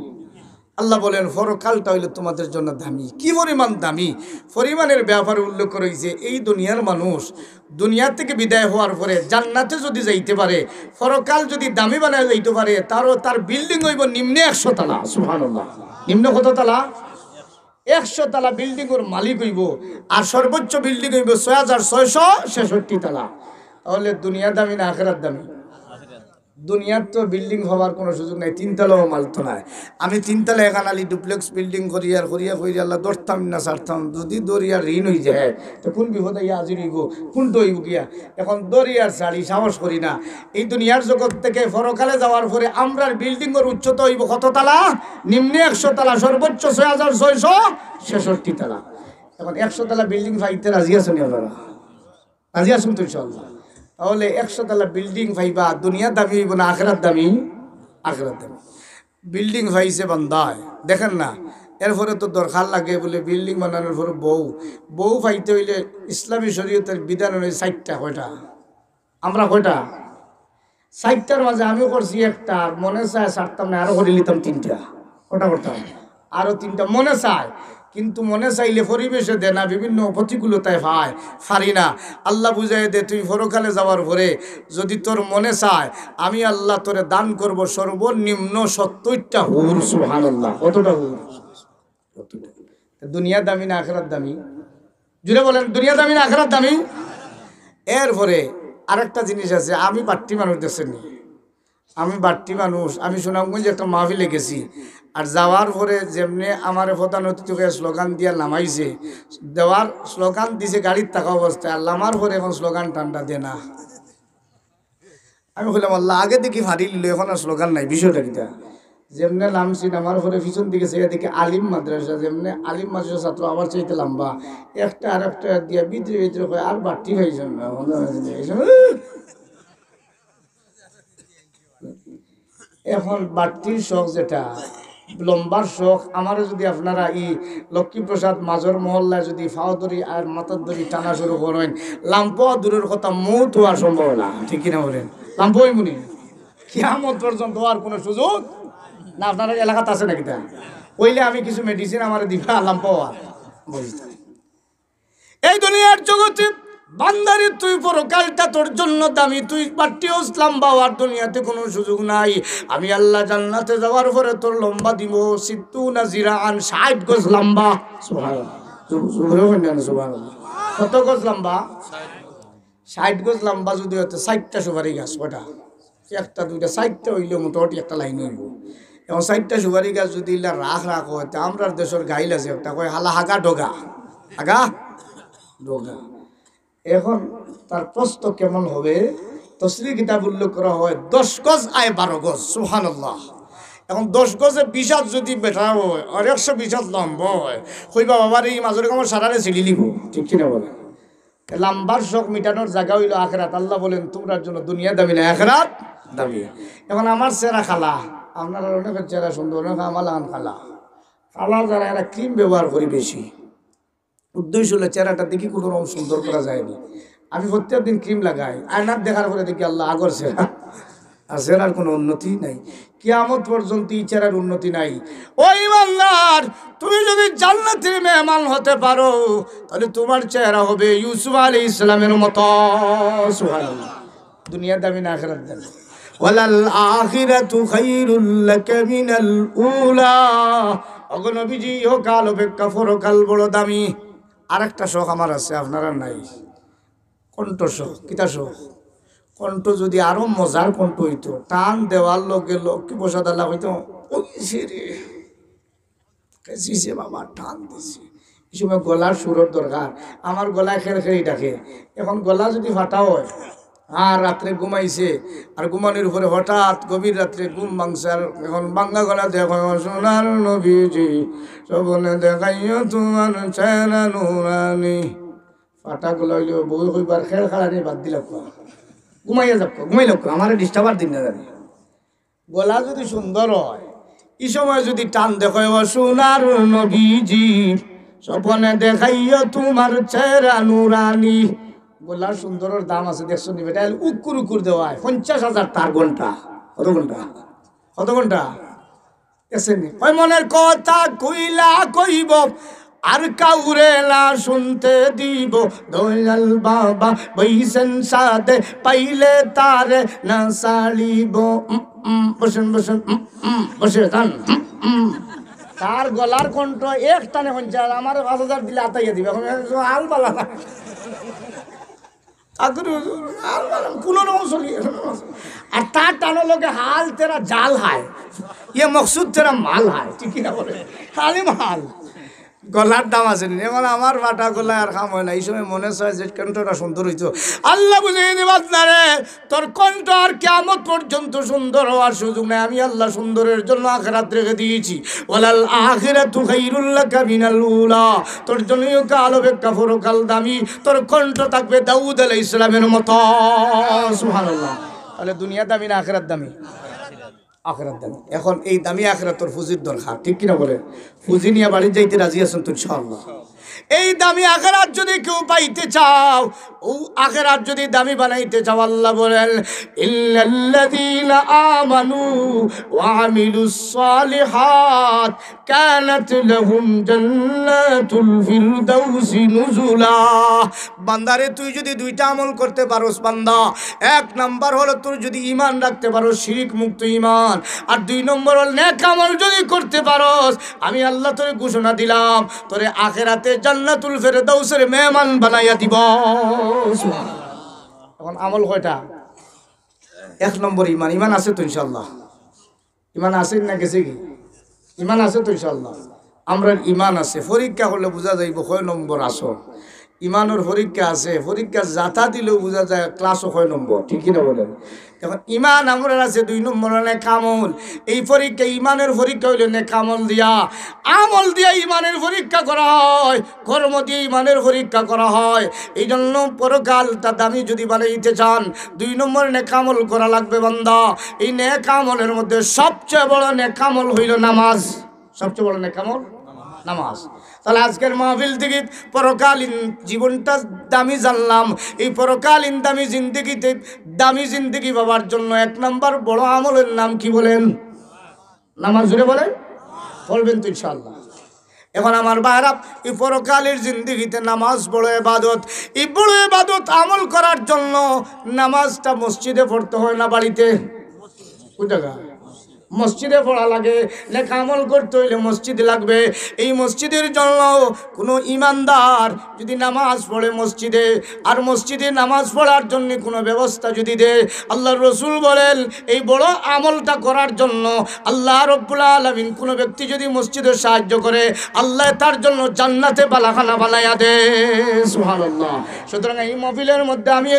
আল্লাহ বলেন পরকালটা হইলে তোমাদের জন্য দামি। কি পরিমাণ দামি, পরিমাণের ব্যাপারে উল্লেখ করেছে। এই দুনিয়ার মানুষ দুনিয়া থেকে বিদায় হওয়ার পরে জান্নাতে যদি যাইতে পারে, পরকাল যদি দামি বানায় যাইতে পারে, তার বিল্ডিং হইব নিম্নে 100 তালা। সুবহানাল্লাহ, নিম্ন কত তালা? 100 তালা বিল্ডিং ওর মালিক হইব। আর সর্বোচ্চ বিল্ডিং হইব 6666 তালা। তাহলে দুনিয়া দামি না আখিরাত দামি? দুনিয়ার তো বিল্ডিং হওয়ার কোনো সুযোগ নাই, 3 তলাও মালতো নাই। আমি 3 তলা এখানালি ডুপ্লেক্স বিল্ডিং করি আর করিয়া আল্লাহ ধরতাম না ছাড়তাম। যদি দরিয়ার ঋণ হয়ে যায় তো কোন বিপদে ইয়া হাজির হইব, কোনটা হইব গিয়া। এখন দরিয়ার ছাড়ি সাহস করি না। এই দুনিয়ার জগৎ থেকে পরকালে যাওয়ার পরে আমরার বিল্ডিংয়ের উচ্চতা হইব কত তালা? নিম্নে 100 তালা, সর্বোচ্চ 6666 তালা। এখন 100 তালা বিল্ডিং পাইতে রাজি আছেন আপনারা? রাজি আসুন তো ইনশাআল্লাহ। তাহলে 100 তালা বিল্ডিং পাইবা, দুনিয়া দামি হইব না আখিরাত দামি? আখিরাত দামি। বিল্ডিং পাইছে বান্দায়, দেখেন না। এরপরে তো দরকার লাগে বলে বিল্ডিং বানানোর পরে বউ পাইতে হইলে ইসলামী শরীয়তের বিধান হইলে 60টা। কয়টা? আমরা কয়টা? 60টার মাঝে আমি করছি একটা, মনে চায় ছাড়তাম না, আরো করে নিতাম 3টা। কটা করতাম? আরো 3টা মনে চায়, কিন্তু মনে চাইলে পরিবেশে দে না, বিভিন্ন প্রতিকূলতায় পারি না। আল্লাহ বুঝাই দে তুই পরকালে যাওয়ার পরে যদি তোর মনে চায় আমি আল্লাহ তোরে দান করব সর্বনিম্ন 70টা হুর। সুবহানাল্লাহ, কতটা হুর? দুনিয়া দামি না আখিরাত দামি? জুড়ে বলেন, দুনিয়া দামি না আখিরাত দামি? এরপরে আরেকটা জিনিস আছে। আমি বাট্টি মানুষ দেখছেন, আমি বাট্টি মানুষ। আমি সুনামগঞ্জে একটা মাহফিলে গেছি। আর যাওয়ার পরে যেমনি আমার প্রধান অতিথিকে স্লোগান দিয়া নামাইছে দেওয়ার স্লোগান দিছে গাড়ির থাকা অবস্থায় আর নামার পরে এখন স্লোগান ঠান্ডা দে না। আমি বললাম আল্লাহ আগে দেখি ফাড়ি নিল এখন আর স্লোগান নাই বিষয়টা কিটা যেমনি নামছি নামার পরে পিছন দিকে সে দেখি আলিম মাদ্রাসা যেমনি আলিম মাদ্রাসা ছাত্র আমার চাইতে লম্বা একটা আর একটা দিয়া ভিতরে ভিতরে হয় আর বাড়তি হয়েছে না এখন বাড়তির শখ যেটা লম্বার শখ আমারও যদি আপনারা লক্ষ্মীপ্রসাদ মাজর মহল্লায় যদি ফাও দড়ি আর মাথার দড়ি টানা শুরু করেন লাম্প দূরের কথা মৌত হওয়ার সম্ভাবনা ঠিক কিনা বলেন লাম্পই মুনি কিয়ামত পর্যন্ত হওয়ার কোনো সুযোগ না আপনার এলাকাতে আছে নাকি তা কইলে আমি কিছু মেডিসিন আমার দিবা লাম্প হওয়ার বুঝতে এই দুনিয়ার জগতে বান্দারি তুই পরকালটা তোর জন্য দামি তুই পাট্টিও লম্বা হওয়ার দুনিয়াতে কোনো সুযোগ নাই আমি আল্লাহ জান্নাতে যাওয়ার পরে তোর লম্বা দিব সিত্তুনা জিরাআন 60 গজ লম্বা সুবহানাল্লাহ কত গজ লম্বা 60 গজ লম্বা যদি হতো 60টা সুপারি গাছ ওটা একটা দুইটা 60টা হইলে মোটামুটি একটা লাইন হইব এবং 60টা সুপারি গাছ যদি রাখ হইতে আমরা দেশের গাইল আছে একটা কয় হালা হাগা ডগা আগা ডগা এখন তার প্রস্ত কেমন হবে তফসিরে কিতাব উল্লেখ করা হয় 10 গজ আয় 12 গজ সুবহানাল্লাহ এখন 10 গজে 20 হাত যদি বেটা হয় আর 120 হাত লম্বা হয় কইবা বাবার এই মাজরে আমার সারারে ছিলি লিব ঠিক কিনা বলে লম্বার শখ মিটানোর জায়গা হইল আখিরাত আল্লাহ বলেন তোমরার জন্য দুনিয়া দামি না আখিরাত দামি এখন আমার চেহারা খালা আপনারা অনেকের চেহারা সুন্দর অনেক আমার খালা খালা যারা এরা ক্রিম ব্যবহার করি বেশি উদ্দেশ্য হলে চেহারাটা দেখি কোনো রকম সুন্দর করা যায়নি আমি প্রত্যেক দিন ক্রিম লাগাই আয়নার দেখার পরে দেখি আল্লাহ আগর চেহারা আর চেহারার কোনো উন্নতি নাই কিয়ামত পর্যন্ত এই চেহারার উন্নতি নাই ওই বান্দার তুমি যদি জান্নাতের মেহমান হতে পারো তাহলে তোমার চেহারা হবে ইউসুফ আলাইহিস সালামের মতো সুবহানাল্লাহ দুনিয়া দামি না আখিরাত দামি ওয়ালাল আখিরাতু খায়রুল লাকা মিনাল উলা ওগো নবীজি ও কাল অপেক্ষা পরকাল বড় দামি আরেকটা শখ আমার আছে আপনারা নাই কণ্ঠ শখ কিতা শখ কণ্ঠ যদি আরো মজার কণ্ঠ হইতো টান দেওয়ার লোকে লক্ষ্মী প্রসাদ আল্লাহ হইতো ওইসে বাবা টান দিছি এই সময় গলার সুরের দরকার আমার গলায় খের খেরি ডাকে এখন গলা যদি ফাটা হয় আর রাত্রে ঘুমাইছে আর ঘুমানোর উপরে হঠাৎ গভীর রাত্রে ঘুম ভাঙছে আর এখন বাঙ্গা গলা দেখো সোনার নবীজি সবনে দেখাইও তোমার চেহারা নুরানি ফাটা গলা হইল বই হইবার খেল খেলানি বাদ দিল ঘুমাইয়া যাক ঘুমাইল আমার ডিস্টার্বার দিন না জানি গলা যদি সুন্দর হয় এই সময় যদি টান দেখো সোনার নবীজি সপনে দেখাইও তোমার চেহারা নুরানি গলার সুন্দরের দাম আছে দেখছো নি বেটা উকুর উকুর দেওয়া হয় 50,000 তার ঘন্টা কত ঘন্টা এসেনি ওই মনের কথা কইলা কইব আর কাউরে না শুনতে দিব দয়াল বাবা বইসেন সাথে পাইলে তারে না সালিব বসেন বসেন বসে যান তার গলার কণ্ঠ এক টানে 50,000 আমার 5,000 দিলে আতাইয়া দিবে এখন আল বালা আর তার টানো লোকে হাল তেরা জাল হায় ইয়ে মকসুদ তেরা মাল হায় ঠিক না বলে খালি মাল গলার দাম আছে এমন আমার বাটা গলা আর খাম হয় না এই সময় মনে হয় যে কণ্ঠটা সুন্দর হইতো আল্লাহ বুঝিয়ে দেবাত না রে তোর কণ্ঠ আর কিয়ামত পর্যন্ত সুন্দর হওয়ার সুযোগ নেই আমি আল্লাহ সুন্দরের জন্য আখিরাত রেখে দিয়েছি ওয়ালাল আখিরাতু খায়রুল লাকা মিনাল উলা তোর জন্য কাল অপেক্ষা পরকাল দামি তোর কণ্ঠ থাকবে দাউদ আলাইহিস সালামের মতো সুবহানাল্লাহ তাহলে দুনিয়া দামি না আখিরাত দামি আখিরাত দামি এখন এই দামি আখিরাত তোর ফুজির দরকার ঠিক কিনা বলে ফুজি নিয়ে বাড়ি যাইতে রাজি আছেন তো ইনশাআল্লাহ এই দামি আখিরাত যদি কেউ পাইতে চাও ও আখিরাত যদি দামি বানাইতে চাও আল্লাহ বলেন ইল্লাল্লাযীনা আমানু ওয়া আমিলুস সালিহাত কানাত লাহুম জান্নাতুল ফিরদাউসি নুজুলা বান্দারে তুই যদি দুইটা আমল করতে পারোস বান্দা এক নাম্বার হলো তোর যদি ঈমান রাখতে পারোস শিরক মুক্ত ঈমান আর দুই নম্বর হল নেক আমল যদি করতে পারোস আমি আল্লাহ তোরে ঘোষণা দিলাম তোরে আখিরাতে জান্নাতুল ফিরদাউসের মেহমান বানাইয়া দিব এখন আমল কয়টা এক নম্বর ঈমান ঈমান আছে তো ইনশাআল্লাহ ঈমান আছে না গেছে কি ইমান আছে তো ইনশাআল্লাহ? আমরা ইমান আছে, পরীক্ষা করলে বোঝা যাইব কয় নম্বর আসো। ইমানের পরীক্ষা আছে, পরীক্ষা যাতা দিলেও বোঝা যায় ক্লাসও কয় নম্বর, ঠিকই না বলেন? এখন ইমান আমরা আছে 2 নম্বর নেকামল। এই পরীক্ষা ইমানের পরীক্ষা হইলে নেকামল দিয়া, আমল দিয়া ইমানের পরীক্ষা করা হয়, কর্ম দিয়ে ইমানের পরীক্ষা করা হয়। এই জন্য পরকালটা দামি যদি বানাইতে চান 2 নম্বর নেকামল করা লাগবে বান্দা। এই নেকামলের মধ্যে সবচেয়ে বড় নেকামল হইল নামাজ। সবচেয়ে বড় নেকামল নামাজ। তাহলে আজকের মাহফিল থেকে পরকালীন জীবনটা দামি জানলাম। এই পরকালীন দামি জিন্দগিতে দামি জিন্দগি পাওয়ার জন্য 1 নম্বর বড় আমলের নাম কি বলেন? নামাজ। জুড়ে বলেন, বলবেন তো ইনশাআল্লাহ? এখন আমার ভাইরা, এই পরকালের জিন্দগিতে নামাজ বড় ইবাদত। এই বড় ইবাদত আমল করার জন্য নামাজটা মসজিদে পড়তে হয় না বাড়িতে? কোন জায়গা? মসজিদে পড়া লাগে। লেখা আমল করতে হইলে মসজিদ লাগবে। এই মসজিদের জন্য কোনো ইমানদার যদি নামাজ পড়ে মসজিদে, আর মসজিদে নামাজ পড়ার জন্য কোনো ব্যবস্থা যদি দেয়, আল্লাহর রাসূল বলেন এই বড় আমলটা করার জন্য আল্লাহ রাব্বুল আলামিন কোনো ব্যক্তি যদি মসজিদে সাহায্য করে, আল্লাহ তার জন্য জান্নাতে বালাখানা বানায়া দেয়। সুবহানাল্লাহ। সুতরাং এই মাহফিলের মধ্যে আমি